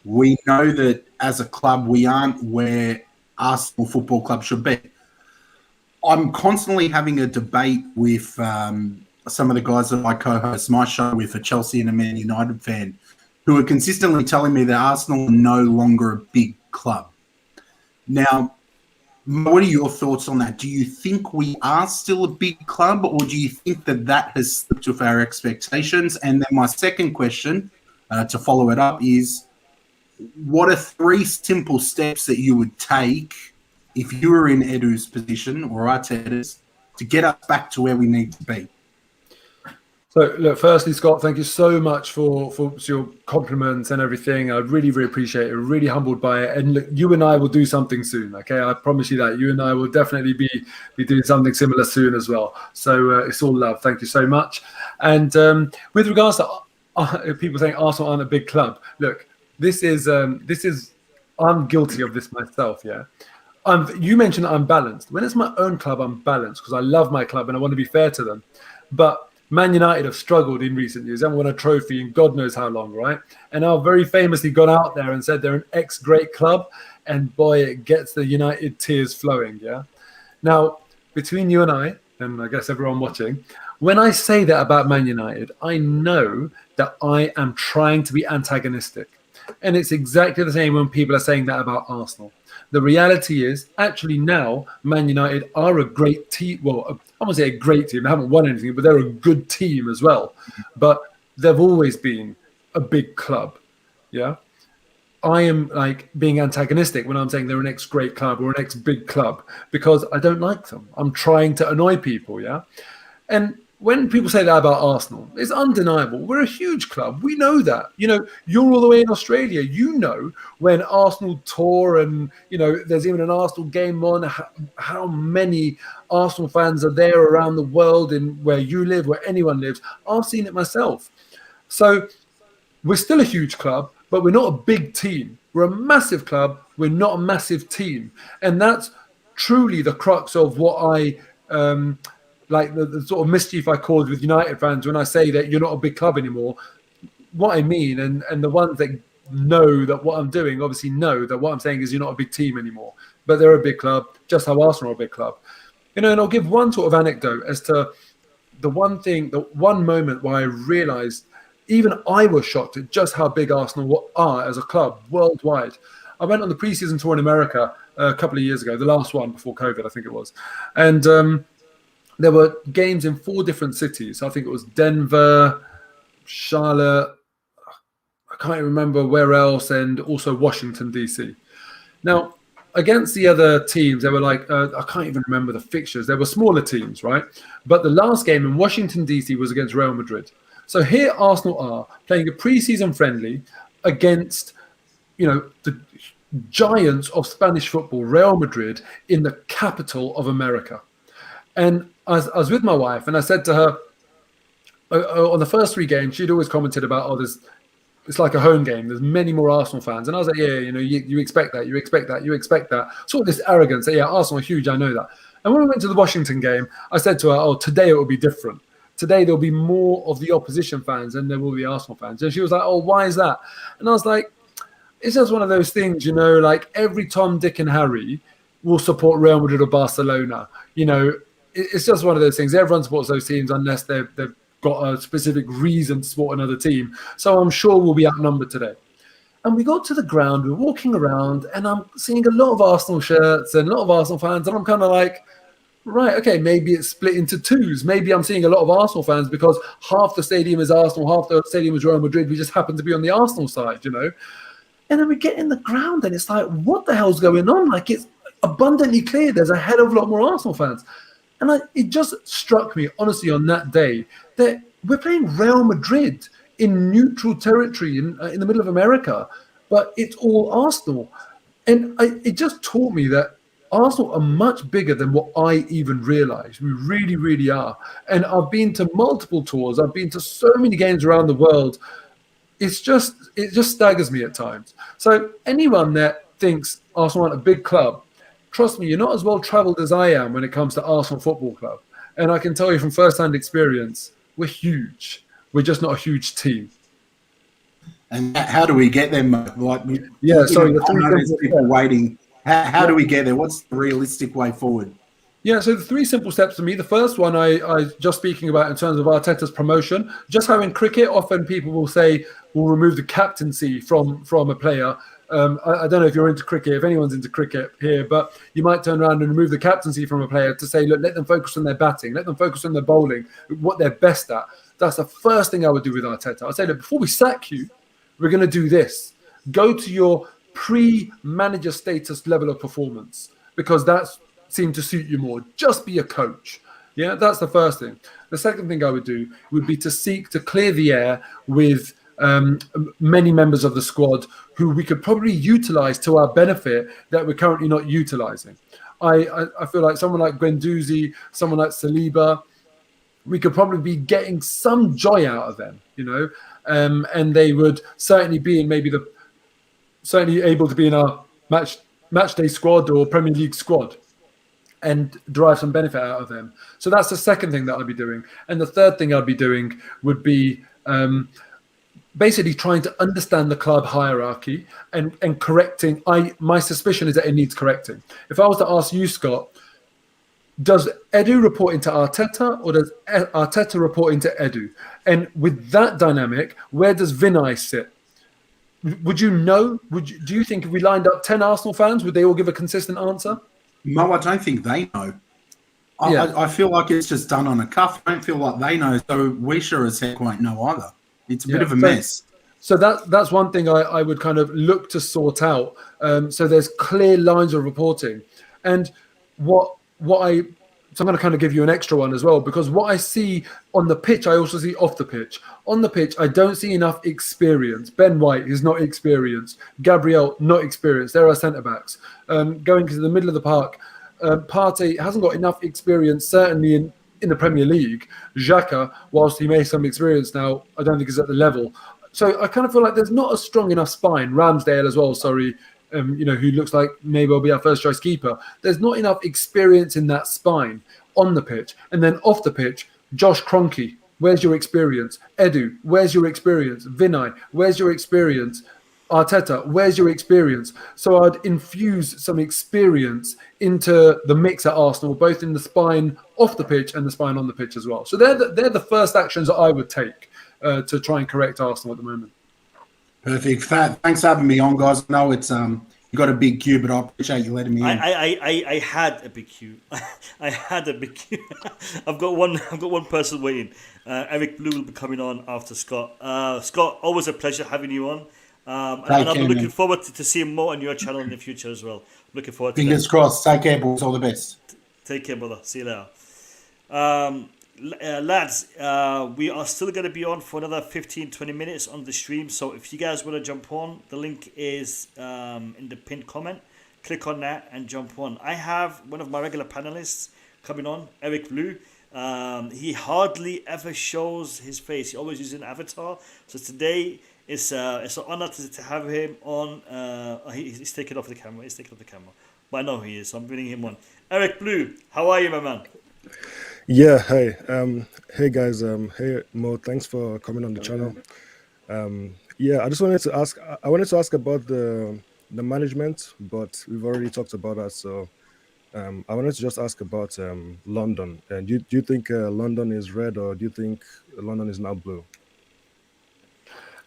We know that as a club, we aren't where Arsenal Football Club should be. I'm constantly having a debate with some of the guys that I co-host my show with, a Chelsea and a Man United fan, who are consistently telling me that Arsenal are no longer a big club. Now, what are your thoughts on that? Do you think we are still a big club, or do you think that has slipped with our expectations? And then my second question, to follow it up, is what are 3 simple steps that you would take if you were in Edu's position or Arteta's to get us back to where we need to be? So, look, firstly, Scott, thank you so much for your compliments and everything. I really, really appreciate it. Really humbled by it. And look, you and I will do something soon, okay? I promise you that. You and I will definitely be doing something similar soon as well. So it's all love. Thank you so much. And with regards to people saying Arsenal aren't a big club, look, this is I'm guilty of this myself, yeah? You mentioned that I'm balanced. When it's my own club, I'm balanced because I love my club and I want to be fair to them. But Man United have struggled in recent years. They haven't won a trophy in God knows how long, right? And I've very famously gone out there and said they're an ex-great club. And boy, it gets the United tears flowing, yeah? Now, between you and I guess everyone watching, when I say that about Man United, I know that I am trying to be antagonistic. And it's exactly the same when people are saying that about Arsenal. The reality is, actually now, Man United are a great team. Well, I won't say a great team. They haven't won anything, but they're a good team as well. But they've always been a big club, yeah? I am like being antagonistic when I'm saying they're an ex-great club or an ex-big club because I don't like them. I'm trying to annoy people, yeah? And when people say that about Arsenal, it's undeniable. We're a huge club. We know that. You know, you're all the way in Australia. You know when Arsenal tour and, you know, there's even an Arsenal game on, how many Arsenal fans are there around the world in where you live, where anyone lives. I've seen it myself. So we're still a huge club, but we're not a big team. We're a massive club. We're not a massive team. And that's truly the crux of what I... like the sort of mischief I cause with United fans when I say that you're not a big club anymore. What I mean, and the ones that know that what I'm doing obviously know that what I'm saying is you're not a big team anymore. But they're a big club, just how Arsenal are a big club. You know, and I'll give one sort of anecdote as to the one moment where I realised even I was shocked at just how big Arsenal are as a club worldwide. I went on the pre-season tour in America a couple of years ago, the last one before COVID, I think it was. And there were games in 4 different cities. I think it was Denver, Charlotte, I can't remember where else, and also Washington, D.C. Now, against the other teams, they were like, I can't even remember the fixtures. They were smaller teams, right? But the last game in Washington, D.C. was against Real Madrid. So here Arsenal are playing a pre-season friendly against, you know, the giants of Spanish football, Real Madrid, in the capital of America. And I was with my wife, and I said to her, on the first 3 games, she'd always commented about, it's like a home game. There's many more Arsenal fans. And I was like, yeah, you know, you expect that, you expect that, you expect that. Sort of this arrogance that, yeah, Arsenal are huge, I know that. And when we went to the Washington game, I said to her, today it will be different today there'll be more of the opposition fans than there will be Arsenal fans. And she was like, oh, why is that? And I was like, it's just one of those things, you know, like every Tom, Dick and Harry will support Real Madrid or Barcelona. You know, it's just one of those things. Everyone supports those teams unless they've got a specific reason to support another team. So I'm sure we'll be outnumbered today. And we got to the ground, we're walking around, and I'm seeing a lot of Arsenal shirts and a lot of Arsenal fans, and I'm kind of like, right, okay, maybe it's split into twos. Maybe I'm seeing a lot of Arsenal fans because half the stadium is Arsenal, half the stadium is Real Madrid. We just happen to be on the Arsenal side, you know. And then we get in the ground, and it's like, what the hell's going on? Like, it's abundantly clear there's a hell of a lot more Arsenal fans. And it just struck me, honestly, on that day, that we're playing Real Madrid in neutral territory in the middle of America, but it's all Arsenal. And it just taught me that Arsenal are much bigger than what I even realized. We really, really are. And I've been to multiple tours. I've been to so many games around the world. It just staggers me at times. So anyone that thinks Arsenal aren't a big club, trust me, you're not as well traveled as I am when it comes to Arsenal Football Club. And I can tell you from first-hand experience, we're huge. We're just not a huge team. And how do we get them? Like, yeah, sorry, there's people waiting. How do we get there? What's the realistic way forward? Yeah, so the 3 simple steps for me. The first one I just speaking about in terms of Arteta's promotion. Just how in cricket, often people will say, we'll remove the captaincy from a player. I don't know if you're into cricket, if anyone's into cricket here, but you might turn around and remove the captaincy from a player to say, look, let them focus on their batting, let them focus on their bowling, what they're best at. That's the first thing I would do with Arteta. I'd say, look, before we sack you, we're going to do this. Go to your pre-manager status level of performance, because that's seemed to suit you more. Just be a coach. Yeah, that's the first thing. The second thing I would do would be to seek to clear the air with many members of the squad who we could probably utilize to our benefit that we're currently not utilizing. I feel like someone like Guendouzi, someone like Saliba, we could probably be getting some joy out of them, you know, and they would certainly be in certainly able to be in our match day squad or Premier League squad and derive some benefit out of them. So that's the second thing that I'd be doing. And the third thing I'd be doing would be basically trying to understand the club hierarchy and correcting. My suspicion is that it needs correcting. If I was to ask you, Scott, does Edu report into Arteta or does Arteta report into Edu? And with that dynamic, where does Vinay sit? Would you know? Do you think if we lined up 10 Arsenal fans, would they all give a consistent answer? No, I don't think they know. I feel like it's just done on a cuff. I don't feel like they know, so we sure as heck won't know either. It's a bit of a mess. So that's one thing I would kind of look to sort out. So there's clear lines of reporting. And so I'm going to kind of give you an extra one as well, because what I see on the pitch, I also see off the pitch. On the pitch, I don't see enough experience. Ben White is not experienced. Gabriel, not experienced. There are centre-backs. Going to the middle of the park, Partey hasn't got enough experience, certainly in the Premier League. Xhaka, whilst he may have some experience now, I don't think is at the level. So I kind of feel like there's not a strong enough spine. Ramsdale as well, sorry. Who looks like maybe will be our first choice keeper. There's not enough experience in that spine on the pitch. And then off the pitch, Josh Kroenke, where's your experience? Edu, where's your experience? Vinay, where's your experience? Arteta, where's your experience? So I'd infuse some experience into the mix at Arsenal, both in the spine off the pitch and the spine on the pitch as well. So they're the first actions that I would take to try and correct Arsenal at the moment. Perfect. Thanks for having me on, guys. I know it's you got a big queue, but I appreciate you letting me in. I had a big queue. I had a big queue. I've got one person waiting. Eric Blue will be coming on after Scott. Scott, always a pleasure having you on. And I'll be looking forward to seeing more on your channel in the future as well. Looking forward to Fingers crossed. Take care, boys. All the best. Take care, brother. See you later. Lads, we are still going to be on for another 15-20 minutes on the stream. So if you guys want to jump on, the link is in the pinned comment. Click on that and jump on. I have one of my regular panelists coming on, Eric Blue. He hardly ever shows his face. He always uses an avatar. So today it's an honor to have him on. He's taken off the camera. But I know he is. So I'm bringing him on. Eric Blue, how are you, my man? Yeah, hey, hey guys, hey Mo, thanks for coming on the channel. Yeah, I just wanted to ask. I wanted to ask about the management, but we've already talked about that. So I wanted to just ask about London. And do you think London is red, or do you think London is now blue?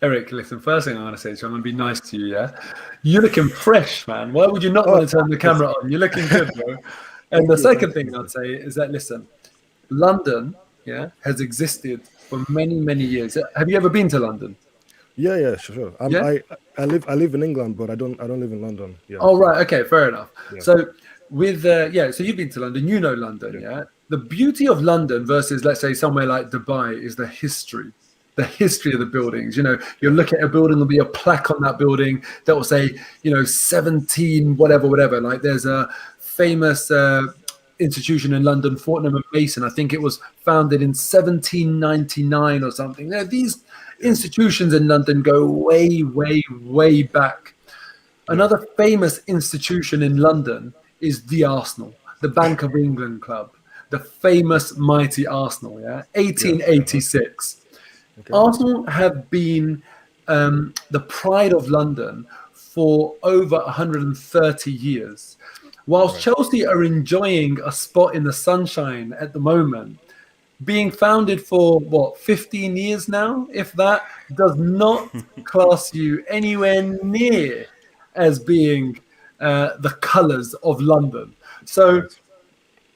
Eric, listen, first thing I'm going to say is I'm going to be nice to you, yeah? You're looking fresh, man. Why would you not want to turn the camera on? You're looking good, bro. And the second thing I'd say is that, listen, London, yeah, has existed for many, many years. Have you ever been to London? Yeah, sure. Yeah? I live in England, but I don't live in London. Yeah. Oh, right. Okay, fair enough. Yeah. So with so you've been to London, you know London, yeah? The beauty of London versus, let's say, somewhere like Dubai is the history of the buildings. You know, you'll look at a building, there'll be a plaque on that building that will say, 17 whatever. Like there's a famous institution in London, Fortnum and Mason. I think it was founded in 1799 or something. These institutions in London go way, way, way back. Another famous institution in London is the Arsenal, the Bank of England club, the famous mighty Arsenal, 1886. Okay. Arsenal have been the pride of London for over 130 years. Whilst Chelsea are enjoying a spot in the sunshine at the moment, being founded for, 15 years now, if that, does not class you anywhere near as being the colours of London. So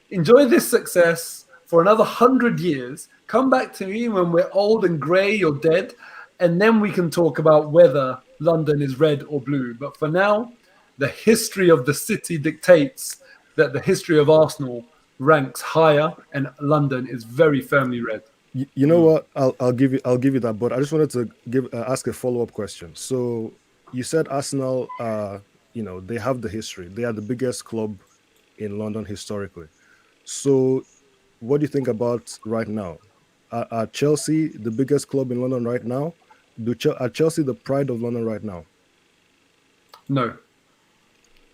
enjoy this success for another 100 years. Come back to me when we're old and grey or dead, and then we can talk about whether London is red or blue. But for now, the history of the city dictates that the history of Arsenal ranks higher, and London is very firmly red. You know what? I'll give you that. But I just wanted to ask a follow-up question. So you said Arsenal, they have the history. They are the biggest club in London historically. So what do you think about right now? Are Chelsea the biggest club in London right now? Are Chelsea the pride of London right now? No.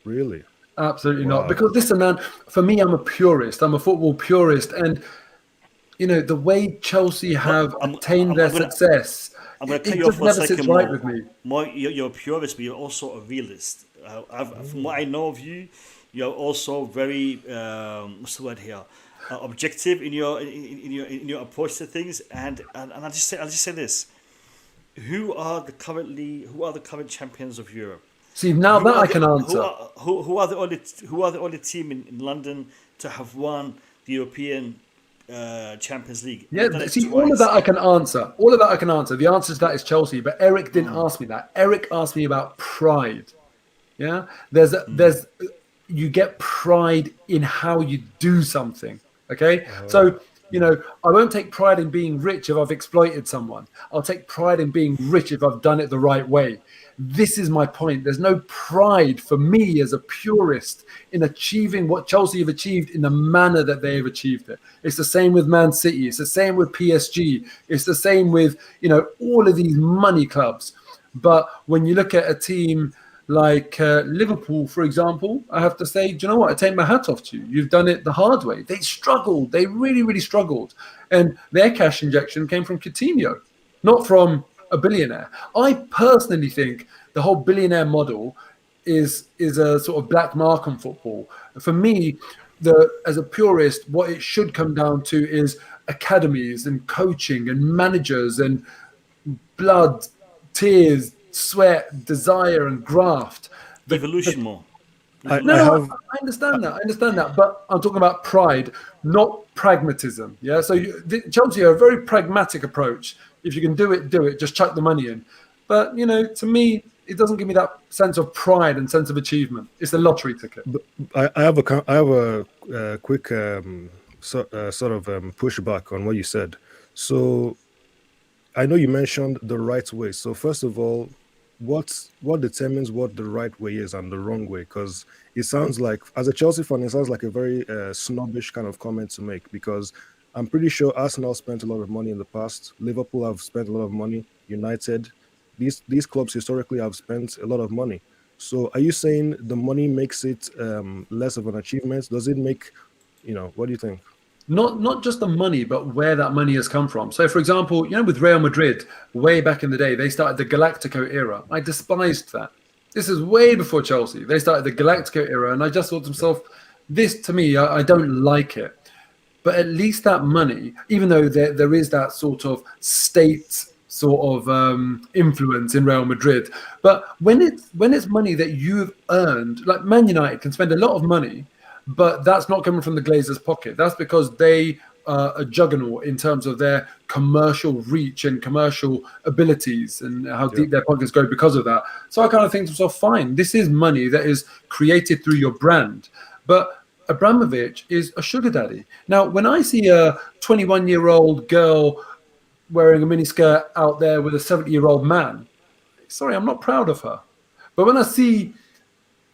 Really? Absolutely not. Because listen, man, for me, I'm a purist. I'm a football purist. And, the way Chelsea have attained their success, I'm going to cut it you off just for a never second. sits right with me. You're a purist, but you're also a realist. From what I know of you, you're also very, what's the word here? Objective in your approach to things, and I'll just say this: who are the current champions of Europe? See, now that I can answer. Who are the only team in London to have won the European Champions League? Yeah, see, all of that I can answer. The answer to that is Chelsea, but Eric didn't ask me that. Eric asked me about pride. Yeah, there's you get pride in how you do something. Okay, so I won't take pride in being rich if I've exploited someone. I'll take pride in being rich if I've done it the right way. This is my point. There's no pride for me as a purist in achieving what Chelsea have achieved in the manner that they have achieved it. It's the same with Man City. It's the same with PSG. It's the same with, all of these money clubs. But when you look at a team like Liverpool, for example, I have to say, do you know what? I take my hat off to you. You've done it the hard way. They struggled. They really, really struggled. And their cash injection came from Coutinho, not from a billionaire. I personally think the whole billionaire model is a sort of black mark on football. For me, as a purist, what it should come down to is academies and coaching and managers and blood, tears, sweat, desire, and graft. Evolution more. I understand that. But I'm talking about pride, not pragmatism. Yeah. So Chelsea are a very pragmatic approach. If you can do it, do it. Just chuck the money in. But to me, it doesn't give me that sense of pride and sense of achievement. It's a lottery ticket. I have a quick sort of pushback on what you said. So I know you mentioned the right way. So first of all, what determines what the right way is and the wrong way? Because it sounds like, as a Chelsea fan, it sounds like a very snobbish kind of comment to make, because I'm pretty sure Arsenal spent a lot of money in the past. Liverpool have spent a lot of money. United, these clubs historically have spent a lot of money. So are you saying the money makes it less of an achievement? Does it make, what do you think? not just the money, but where that money has come from. So, for example, with Real Madrid, way back in the day, they started the Galactico era. I despised that. This is way before Chelsea. They started the Galactico era, and I just thought to myself, this, to me, I don't like it. But at least that money, even though there is that sort of state sort of influence in Real Madrid, but when it's money that you've earned, like Man United can spend a lot of money, but that's not coming from the Glazers' pocket. That's because they are a juggernaut in terms of their commercial reach and commercial abilities and how deep their pockets go because of that. So I kind of think to myself, fine, this is money that is created through your brand. But Abramovich is a sugar daddy. Now, when I see a 21-year-old girl wearing a miniskirt out there with a 70-year-old man, sorry, I'm not proud of her. But when I see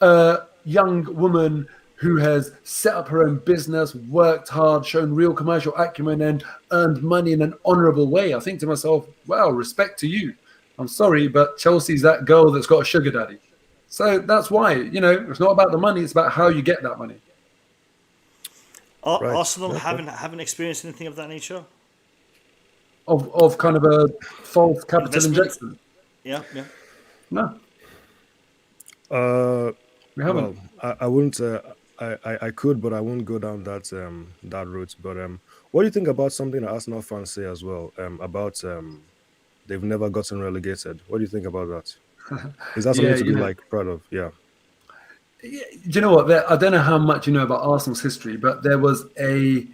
a young woman who has set up her own business, worked hard, shown real commercial acumen, and earned money in an honourable way, I think to myself, wow, respect to you. I'm sorry, but Chelsea's that girl that's got a sugar daddy. So that's why, it's not about the money, it's about how you get that money. Right. Arsenal haven't experienced anything of that nature? Of kind of a false capital injection? Yeah. No. We haven't. Well, I wouldn't. I could, but I won't go down that route. But what do you think about something that Arsenal fans say as well about they've never gotten relegated? What do you think about that? Is that something to be proud of? Yeah. Do you know what? I don't know how much you know about Arsenal's history, but there was an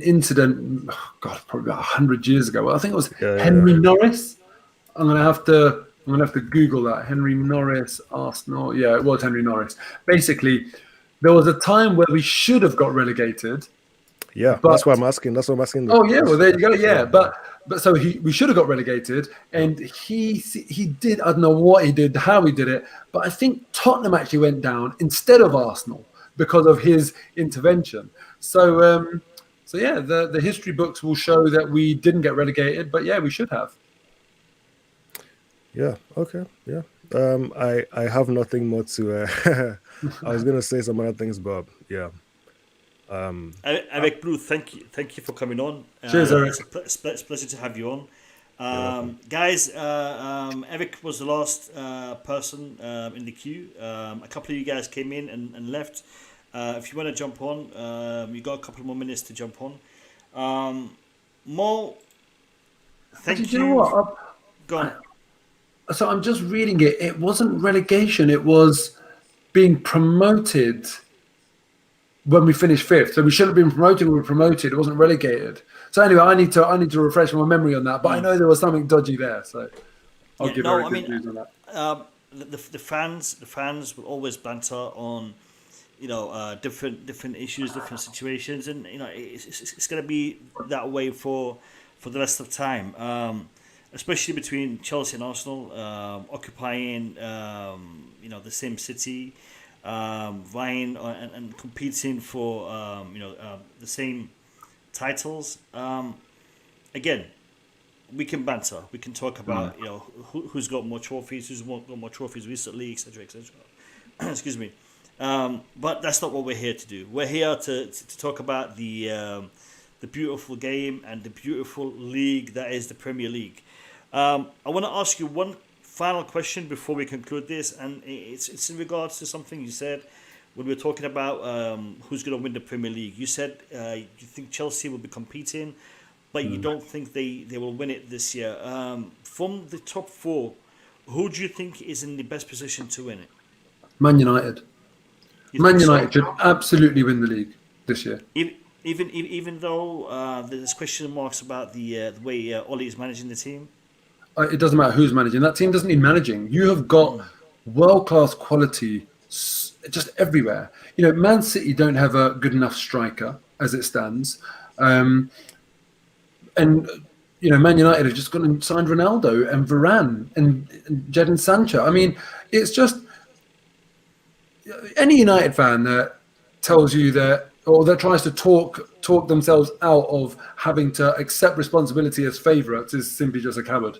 incident, probably about 100 years ago. I think it was Henry Norris. I'm gonna have to Google that. Henry Norris, Arsenal. Yeah, it was Henry Norris. Basically, there was a time where we should have got relegated. Yeah, that's what I'm asking. Oh yeah, well there you go. Yeah, but so we should have got relegated, and he did. I don't know what he did, how he did it, but I think Tottenham actually went down instead of Arsenal because of his intervention. So yeah, the history books will show that we didn't get relegated, but yeah, we should have. Yeah. Okay. Yeah. I have nothing more to. I was gonna say some other things, but yeah. Avec Blue, thank you for coming on. Cheers, Eric. It's a pleasure to have you on. Guys, Eric was the last person in the queue. A couple of you guys came in and left. If you want to jump on, you got a couple more minutes to jump on. Mo, thank you. Do you know what? Go on. So I'm just reading it. It wasn't relegation. It was being promoted when we finished fifth. So we should have been promoted when we were promoted. It wasn't relegated. So anyway, I need to refresh my memory on that. But I know there was something dodgy there. So I'll give Eric good news on that. The fans will always banter on, different issues, different situations, and it's going to be that way for the rest of time. Especially between Chelsea and Arsenal, occupying the same city, vying and competing for the same titles. Again, we can banter. We can talk about who's got more trophies, who's got more trophies recently, etc., etc. Excuse me. But that's not what we're here to do. We're here to talk about the beautiful game and the beautiful league that is the Premier League. I want to ask you one final question before we conclude this, and it's in regards to something you said when we were talking about who's going to win the Premier League. You said you think Chelsea will be competing, but you don't think they will win it this year. From the top four, who do you think is in the best position to win it? Man United. Man United should absolutely win the league this year. Even though there's question marks about the way Oli is managing the team? It doesn't matter who's managing. That team doesn't need managing. You have got world-class quality just everywhere. Man City don't have a good enough striker as it stands. And Man United have just gone and signed Ronaldo and Varane and Jadon Sancho. I mean, it's just any United fan that tells you that, or that tries to talk themselves out of having to accept responsibility as favourites is simply just a coward.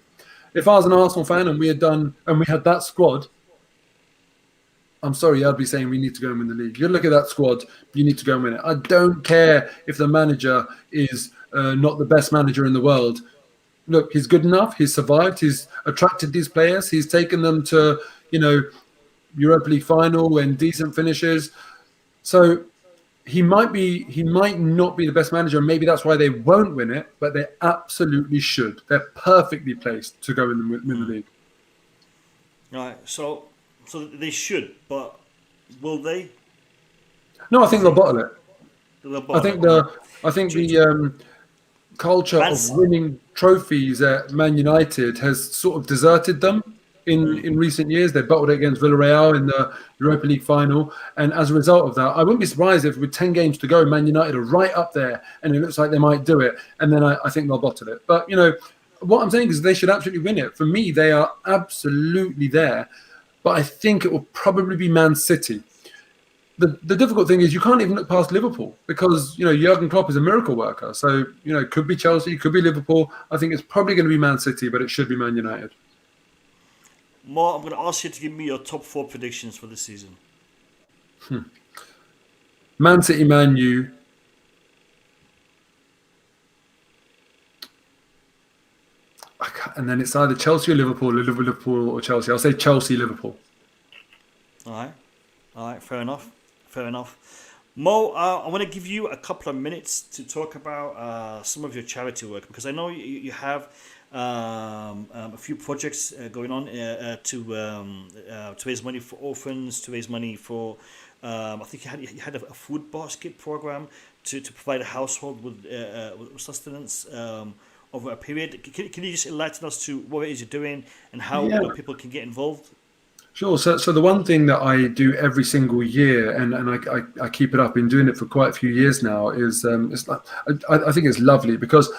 If I was an Arsenal fan and we had that squad, I'm sorry, I'd be saying we need to go and win the league. You look at that squad, you need to go and win it. I don't care if the manager is not the best manager in the world. Look, he's good enough. He's survived. He's attracted these players. He's taken them to, Europa League final and decent finishes. So he might not be the best manager. Maybe that's why they won't win it, but they absolutely should. They're perfectly placed to go in and win the league. Right. So they should, but will they? No, I think they'll bottle it. They'll I think the culture of winning trophies at Man United has sort of deserted them in recent years. They bottled it against Villarreal in the Europa League final, and as a result of that, I wouldn't be surprised if with 10 games to go, Man United are right up there, and it looks like they might do it, and then I think they'll bottle it. But what I'm saying is they should absolutely win it. For me, they are absolutely there, but I think it will probably be Man City. The difficult thing is you can't even look past Liverpool because, Jurgen Klopp is a miracle worker. So, it could be Chelsea, could be Liverpool. I think it's probably going to be Man City, but it should be Man United. Moh, I'm going to ask you to give me your top 4 predictions for this season. Man City, Man U. And then it's either Chelsea or Liverpool or Chelsea. I'll say Chelsea, Liverpool. All right, fair enough. Moh, I want to give you a couple of minutes to talk about some of your charity work, because I know you have a few projects going on to raise money for orphans, to raise money for, I think you had a food basket program to provide a household with sustenance over a period. Can you just enlighten us to what it is you're doing and how people can get involved? Sure. So the one thing that I do every single year, and I keep it up, been doing it for quite a few years now, is I think it's lovely because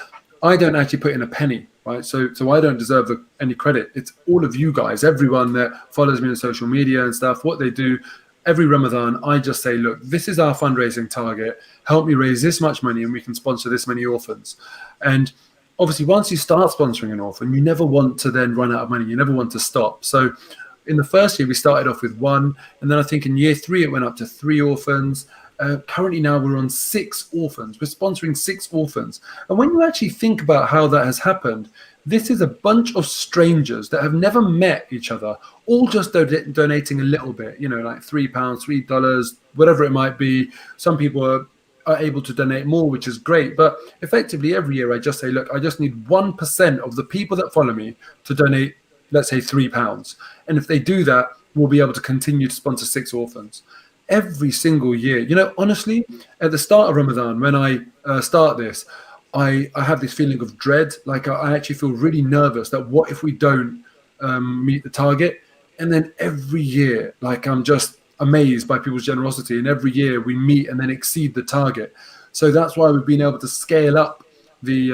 I don't actually put in a penny, right? So I don't deserve any credit. It's all of you guys, everyone that follows me on social media and stuff, what they do. Every Ramadan, I just say, look, this is our fundraising target. Help me raise this much money and we can sponsor this many orphans. And obviously, once you start sponsoring an orphan, you never want to then run out of money. You never want to stop. So in the first year, we started off with 1. And then I think in year 3, it went up to 3 orphans. Currently now we're on 6 orphans. We're sponsoring 6 orphans. And when you actually think about how that has happened, this is a bunch of strangers that have never met each other, all just donating a little bit, like £3, $3, whatever it might be. Some people are able to donate more, which is great. But effectively, every year I just say, look, I just need 1% of the people that follow me to donate, let's say £3. And if they do that, we'll be able to continue to sponsor 6 orphans. Every single year. Honestly, at the start of Ramadan, when I start this, I have this feeling of dread. Like I actually feel really nervous that what if we don't meet the target? And then every year, like I'm just amazed by people's generosity. And every year we meet and then exceed the target. So that's why we've been able to scale up the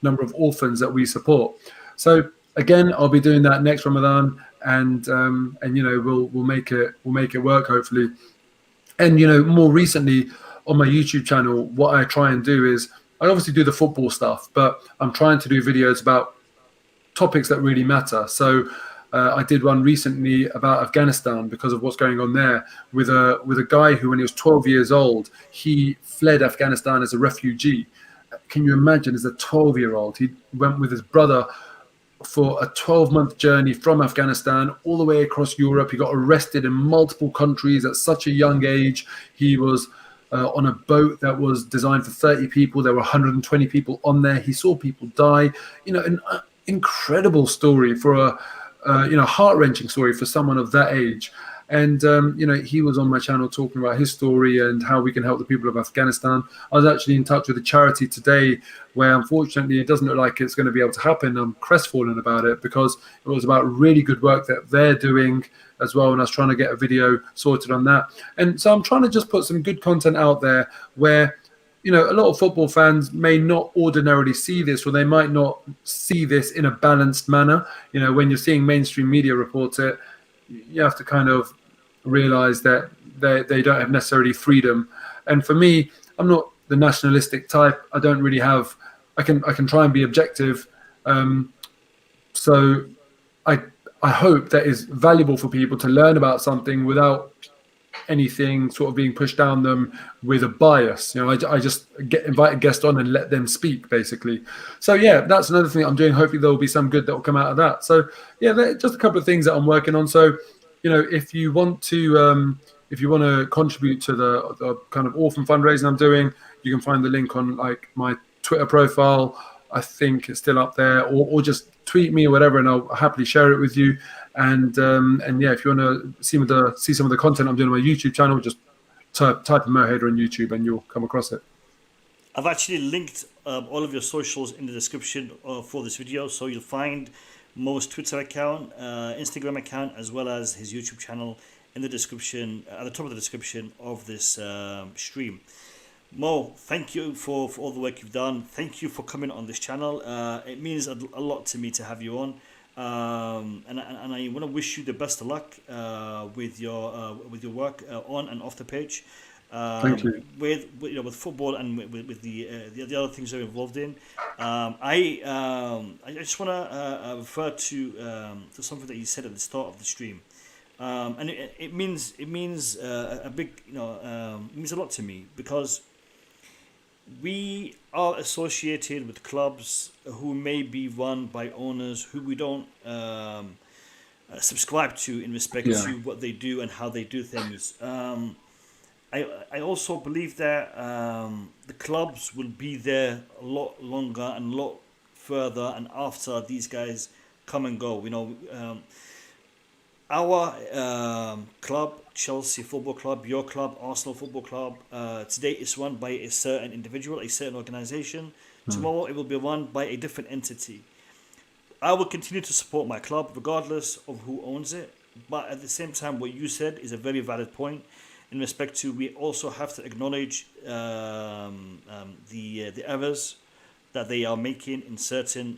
number of orphans that we support. So again, I'll be doing that next Ramadan, and we'll make it work hopefully. And more recently on my YouTube channel, what I try and do is I obviously do the football stuff, but I'm trying to do videos about topics that really matter. So I did one recently about Afghanistan because of what's going on there with a guy who, when he was 12 years old, he fled Afghanistan as a refugee. Can you imagine? As a 12-year-old, he went with his brother for a 12-month journey from Afghanistan all the way across Europe. He got arrested in multiple countries at such a young age. He was on a boat that was designed for 30 people. There were 120 people on there. He saw people die. An incredible story for a heart-wrenching story for someone of that age. And, he was on my channel talking about his story and how we can help the people of Afghanistan. I was actually in touch with a charity today where, unfortunately, it doesn't look like it's going to be able to happen. I'm crestfallen about it because it was about really good work that they're doing as well. And I was trying to get a video sorted on that. And so I'm trying to just put some good content out there where, a lot of football fans may not ordinarily see this, or they might not see this in a balanced manner. When you're seeing mainstream media report it, you have to kind of realize that they don't have necessarily freedom. And for me, I'm not the nationalistic type. I don't really have, I can try and be objective. So I I hope that is valuable for people to learn about something without anything sort of being pushed down them with a bias. You know, I just invite a guest on and let them speak, basically. So yeah, that's another thing I'm doing. Hopefully there will be some good that will come out of that. So yeah, just a couple of things that I'm working on. So, you know, if you want to contribute to the kind of orphan fundraising I'm doing, you can find the link on like my Twitter profile. I think it's still up there, or just tweet me or whatever, and I'll happily share it with you. And yeah, if you want to see some of the content I'm doing on my YouTube channel, just type in Moh Haider on YouTube and you'll come across it. I've actually linked all of your socials in the description for this video, so you'll find Moh's Twitter account, Instagram account, as well as his YouTube channel in the description, at the top of the description of this stream. Moh, thank you for all the work you've done. Thank you for coming on this channel. It means a lot to me to have you on. And I want to wish you the best of luck with your work on and off the pitch. Thank you. With football and with the other things you're involved in. I just want to refer to something that you said at the start of the stream. And it means a big, it means a lot to me, because we are associated with clubs who may be run by owners who we don't subscribe to in respect to what they do and how they do things. I also believe that the clubs will be there a lot longer and a lot further and after these guys come and go. You know, our club, Chelsea Football Club, your club, Arsenal Football Club, today is run by a certain individual, a certain organization. Tomorrow it will be run by a different entity. I will continue to support my club regardless of who owns it. But at the same time, what you said is a very valid point in respect to we also have to acknowledge the errors that they are making in certain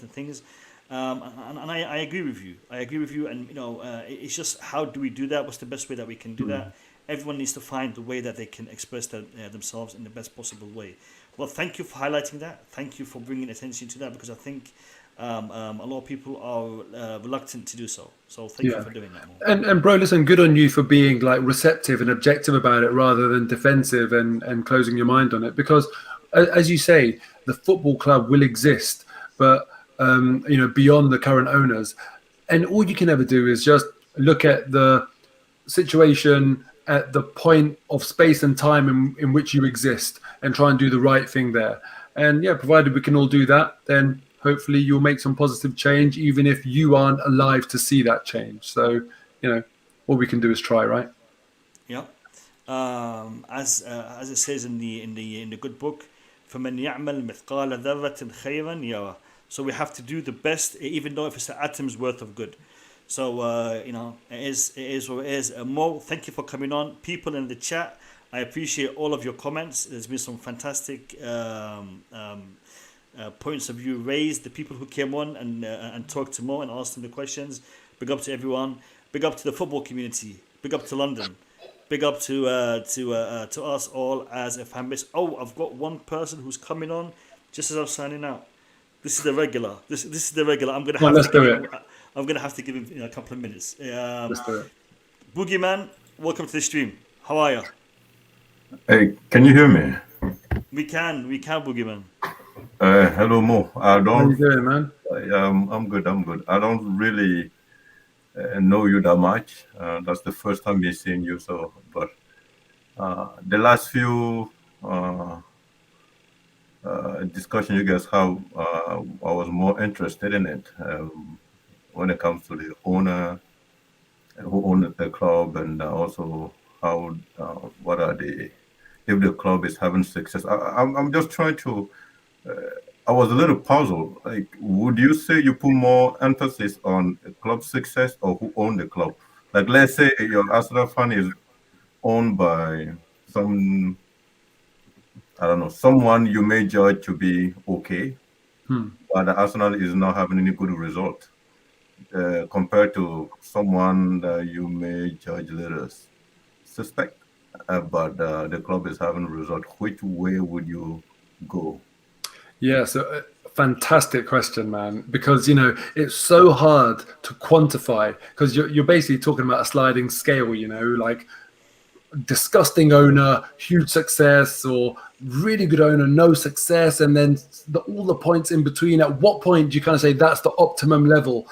things. And I agree with you. And it's just, how do we do that? What's the best way that we can do that? Everyone needs to find the way that they can express themselves in the best possible way. Well, thank you for highlighting that. Thank you for bringing attention to that, because I think a lot of people are reluctant to do so. So thank you for doing that. And bro, listen, good on you for being like receptive and objective about it rather than defensive and closing your mind on it. Because as you say, the football club will exist, but beyond the current owners. And all you can ever do is just look at the situation at the point of space and time in which you exist and try and do the right thing there. And yeah, provided we can all do that, then hopefully you'll make some positive change, even if you aren't alive to see that change. So, all we can do is try, right? Yeah. As it says in the good book, فَمَنْ يَعْمَلْ مِثْقَالَ ذَرَّةٍ خَيْرًا يَرَهُ. So we have to do the best, even though if it's an atom's worth of good. So, it is what it is. Moh, thank you for coming on. People in the chat, I appreciate all of your comments. There's been some fantastic points of view raised. The people who came on and talked to Moh and asked him the questions. Big up to everyone. Big up to the football community. Big up to London. Big up to us all as a fan base. Oh, I've got one person who's coming on just as I'm signing out. This is the regular. This is the regular. I'm gonna have to give him a couple of minutes. Let's do it. Boogeyman, welcome to the stream. How are you? Hey, can you hear me? We can, Boogeyman. Hello, Moh. How you doing, man? I'm good. I don't really know you that much. That's the first time we've seen you. So, but the last few discussion you guys have, I was more interested in it when it comes to the owner, who owns the club, and also how what are the, if the club is having success. I'm just trying to. I was a little puzzled. Like, would you say you put more emphasis on club success or who owns the club? Like, let's say your Arsenal fan is owned by some, I don't know, someone you may judge to be okay, but the Arsenal is not having any good result compared to someone that you may judge little suspect, but the club is having a result. Which way would you go? Yeah, so fantastic question, man, because, it's so hard to quantify because you're basically talking about a sliding scale, like disgusting owner, huge success, or really good owner, no success, and then all the points in between. At what point do you kind of say that's the optimum level?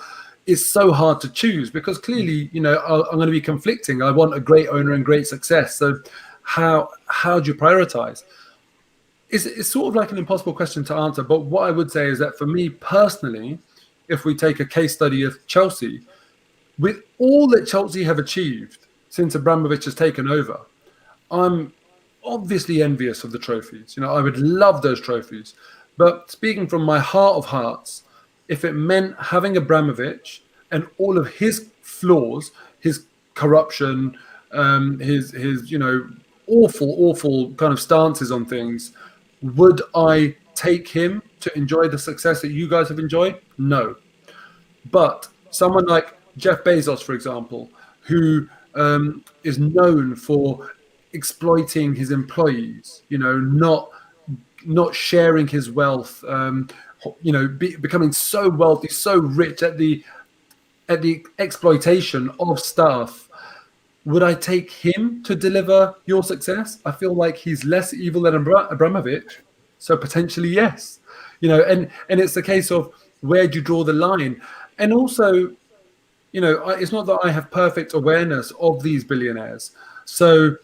It's so hard to choose because clearly, I'm going to be conflicting. I want a great owner and great success. So how do you prioritize? It's sort of like an impossible question to answer. But what I would say is that for me personally, if we take a case study of Chelsea, with all that Chelsea have achieved since Abramovic has taken over, I'm obviously envious of the trophies. I would love those trophies. But speaking from my heart of hearts, if it meant having Abramovic and all of his flaws, his corruption, his awful kind of stances on things, would I take him to enjoy the success that you guys have enjoyed? No. But someone like Jeff Bezos, for example, who is known for exploiting his employees, not sharing his wealth, becoming so wealthy, so rich at the exploitation of staff. Would I take him to deliver your success? I feel like he's less evil than Abramovich, so potentially yes. And it's the case of where do you draw the line? And also, it's not that I have perfect awareness of these billionaires. So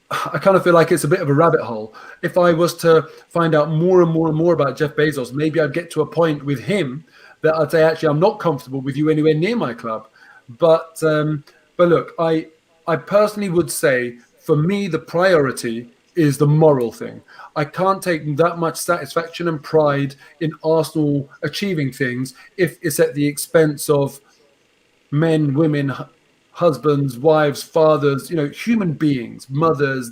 I kind of feel like it's a bit of a rabbit hole. If I was to find out more and more and more about Jeff Bezos, maybe I'd get to a point with him that I'd say, actually, I'm not comfortable with you anywhere near my club. But look, I personally would say, for me, the priority is the moral thing. I can't take that much satisfaction and pride in Arsenal achieving things if it's at the expense of men, women, husbands, wives, fathers, human beings, mothers,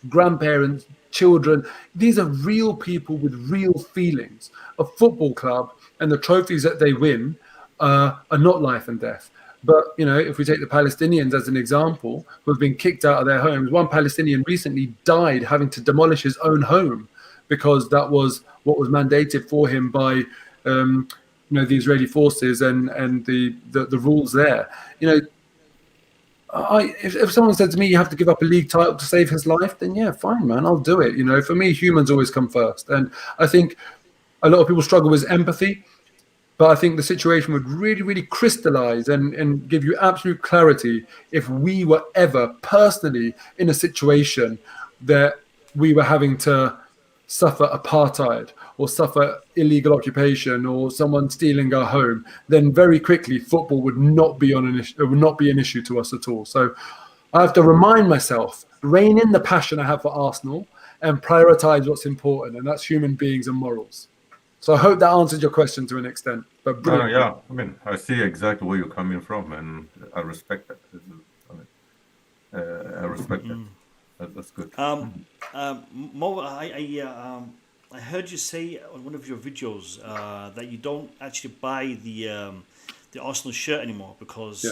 grandparents, children. These are real people with real feelings. A football club and the trophies that they win are not life and death. But, if we take the Palestinians as an example, who have been kicked out of their homes, one Palestinian recently died having to demolish his own home because that was what was mandated for him by, the Israeli forces and the rules there. If someone said to me, you have to give up a league title to save his life, then yeah, fine, man, I'll do it. For me, humans always come first. And I think a lot of people struggle with empathy. But I think the situation would really, really crystallize and give you absolute clarity if we were ever personally in a situation that we were having to suffer apartheid or suffer illegal occupation or someone stealing our home. Then very quickly, football would not be an issue to us at all. So I have to remind myself, rein in the passion I have for Arsenal and prioritize what's important, and that's human beings and morals. So I hope that answered your question to an extent. But yeah, I see exactly where you're coming from, and I respect that. I respect that. That's good. Mo, I heard you say on one of your videos that you don't actually buy the Arsenal shirt anymore because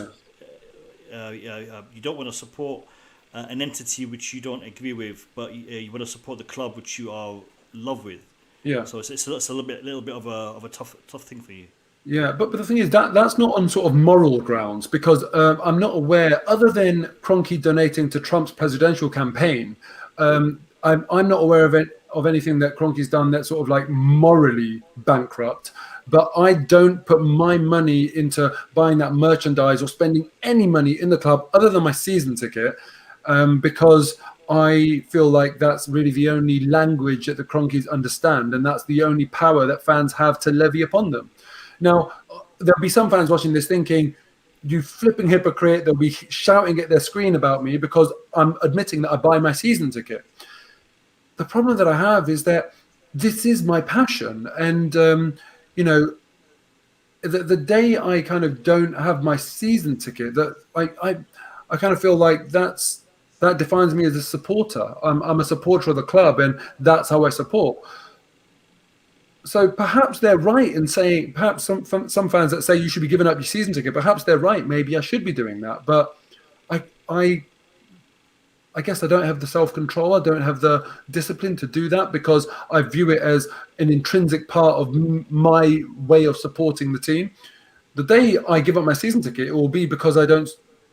you don't want to support an entity which you don't agree with, but you want to support the club which you are in love with. Yeah. So it's a little bit of a tough thing for you. Yeah, but the thing is that's not on sort of moral grounds because I'm not aware, other than Kroenke donating to Trump's presidential campaign, I'm not aware of anything that Kroenke's done that's sort of like morally bankrupt. But I don't put my money into buying that merchandise or spending any money in the club other than my season ticket because I feel like that's really the only language that the Kroenkes understand, and that's the only power that fans have to levy upon them. Now, there'll be some fans watching this thinking, you flipping hypocrite, they'll be shouting at their screen about me because I'm admitting that I buy my season ticket. The problem that I have is that this is my passion. And, the day I kind of don't have my season ticket, that I kind of feel like that defines me as a supporter. I'm a supporter of the club, and that's how I support. So perhaps they're right in saying, perhaps some fans that say you should be giving up your season ticket, perhaps they're right. Maybe I should be doing that. But I guess I don't have the self-control. I don't have the discipline to do that because I view it as an intrinsic part of my way of supporting the team. The day I give up my season ticket, it will be because I don't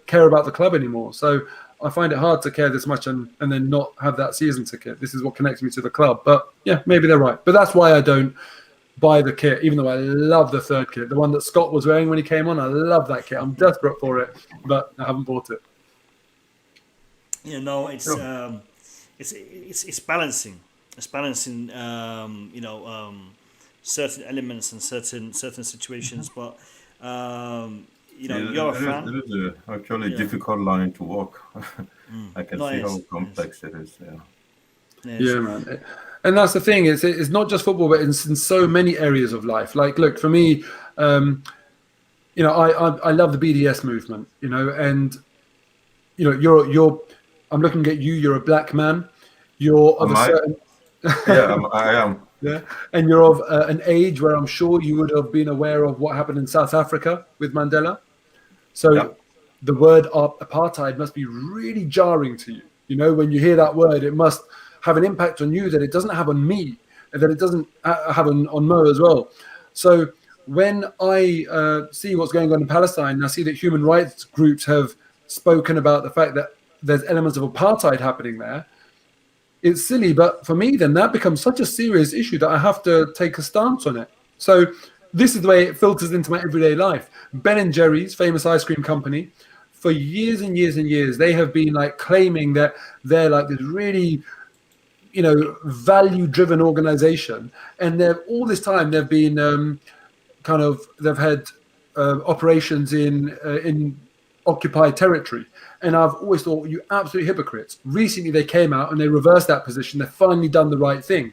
care about the club anymore. So I find it hard to care this much and then not have that season ticket. This is what connects me to the club. But yeah, maybe they're right. But that's why I don't buy the kit, even though I love the third kit, the one that Scott was wearing when he came on. I love that kit. I'm desperate for it, but I haven't bought it. You know, it's balancing. It's balancing. Certain elements and certain situations, but you're a fan. It is actually a difficult line to walk. I can see how complex it is. Yeah, man. And that's the thing. It's not just football, but it's in so many areas of life. Like, look, for me, I love the BDS movement. And you're. I'm looking at you. You're a black man. You're of certain. I am. Yeah, and you're of an age where I'm sure you would have been aware of what happened in South Africa with Mandela. So the word apartheid must be really jarring to you. When you hear that word, it must have an impact on you that it doesn't have on me, and that it doesn't have on Mo as well. So when I see what's going on in Palestine, and I see that human rights groups have spoken about the fact that there's elements of apartheid happening there, it's silly, but for me, then that becomes such a serious issue that I have to take a stance on it. So this is the way it filters into my everyday life. Ben & Jerry's, famous ice cream company, for years and years and years, they have been like claiming that they're like this really, value-driven organization. And all this time they've been they've had operations in occupied territory. And I've always thought, you absolute hypocrites. Recently, they came out and they reversed that position. They've finally done the right thing.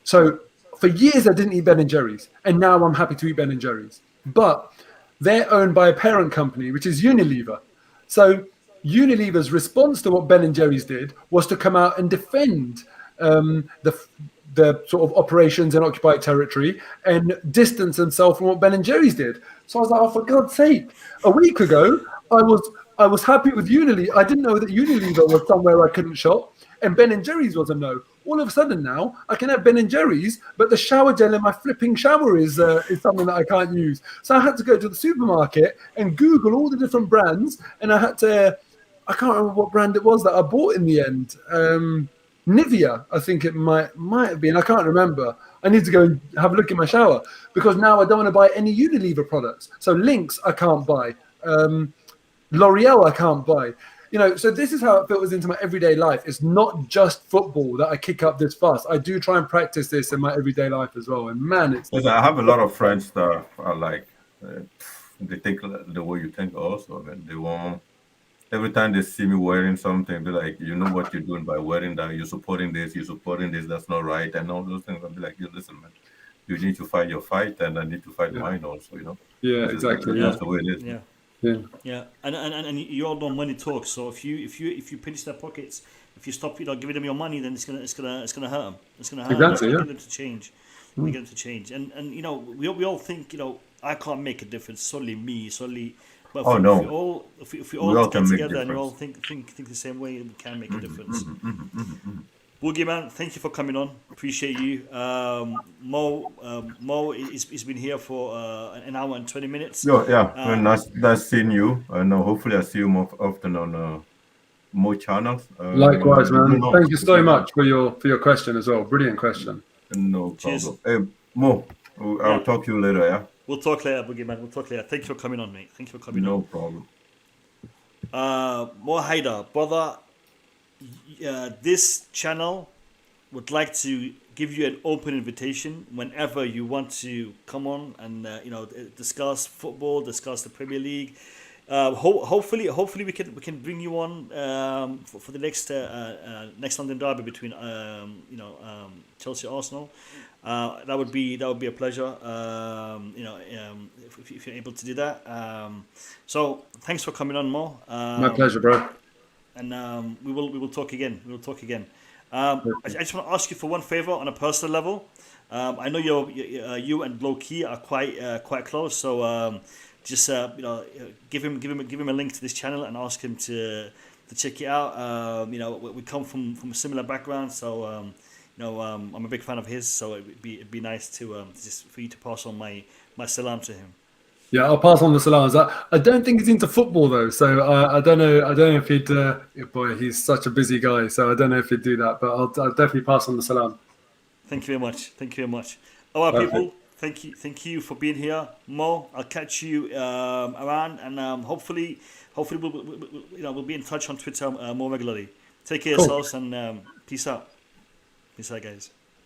So for years, I didn't eat Ben & Jerry's. And now I'm happy to eat Ben & Jerry's. But they're owned by a parent company, which is Unilever. So Unilever's response to what Ben & Jerry's did was to come out and defend the sort of operations in occupied territory and distance themselves from what Ben & Jerry's did. So I was like, oh, for God's sake. A week ago, I was happy with Unilever. I didn't know that Unilever was somewhere I couldn't shop, and Ben & Jerry's was a no. All of a sudden now, I can have Ben & Jerry's, but the shower gel in my flipping shower is something that I can't use. So I had to go to the supermarket and Google all the different brands, and I can't remember what brand it was that I bought in the end. Nivea, I think it might have been. I can't remember. I need to go and have a look in my shower because now I don't want to buy any Unilever products. So Lynx, I can't buy. L'Oreal I can't buy. So this is how it filters into my everyday life. It's not just football that I kick up this fuss. I do try and practice this in my everyday life as well. And man, Listen, I have a lot of friends that are like, they think the way you think also. I mean, they want, every time they see me wearing something, they're like, you know what you're doing by wearing that, you're supporting this, that's not right, and all those things. I'll be like, listen, man, you need to fight your fight, and I need to fight mine also, Yeah, exactly. That's the way it is. Yeah, and you all know money talks. So if you pinch their pockets, if you stop, giving them your money, then it's gonna hurt them. It's gonna hurt exactly, them. Get them to change. Get them to change. And we all think I can't make a difference. Solely me. But if we all get together and we all think the same way, we can make a difference. Boogeyman, thank you for coming on. Appreciate you. Mo, he's been here for an hour and 20 minutes. Nice seeing you. Hopefully I see you more often on more channels. Likewise, man. Thank you so much for your question as well. Brilliant question. No problem. Cheers. Hey, Mo, I'll talk to you later, yeah? We'll talk later, Boogeyman. We'll talk later. Thank you for coming on, mate. Thank you for coming on. No problem. Moh Haider, brother, this channel would like to give you an open invitation whenever you want to come on and discuss football, discuss the Premier League. Hopefully we can bring you on for the next London derby between Chelsea Arsenal. That would be a pleasure. If you're able to do that. So thanks for coming on, Mo. My pleasure, bro. And we will talk again. I just want to ask you for one favor on a personal level. I know you and Low Key are quite close, so just give him a link to this channel and ask him to check it out. We come from a similar background, so I'm a big fan of his. So it'd be nice to just for you to pass on my salam to him. Yeah, I'll pass on the salams. I don't think he's into football though, so I don't know. I don't know if he'd. Boy, he's such a busy guy, so I don't know if he'd do that. But I'll definitely pass on the salam. Thank you very much. All right, people. Thank you for being here, Mo. I'll catch you around, and hopefully we'll be in touch on Twitter more regularly. Take care of yourselves, and peace out. Peace out, guys.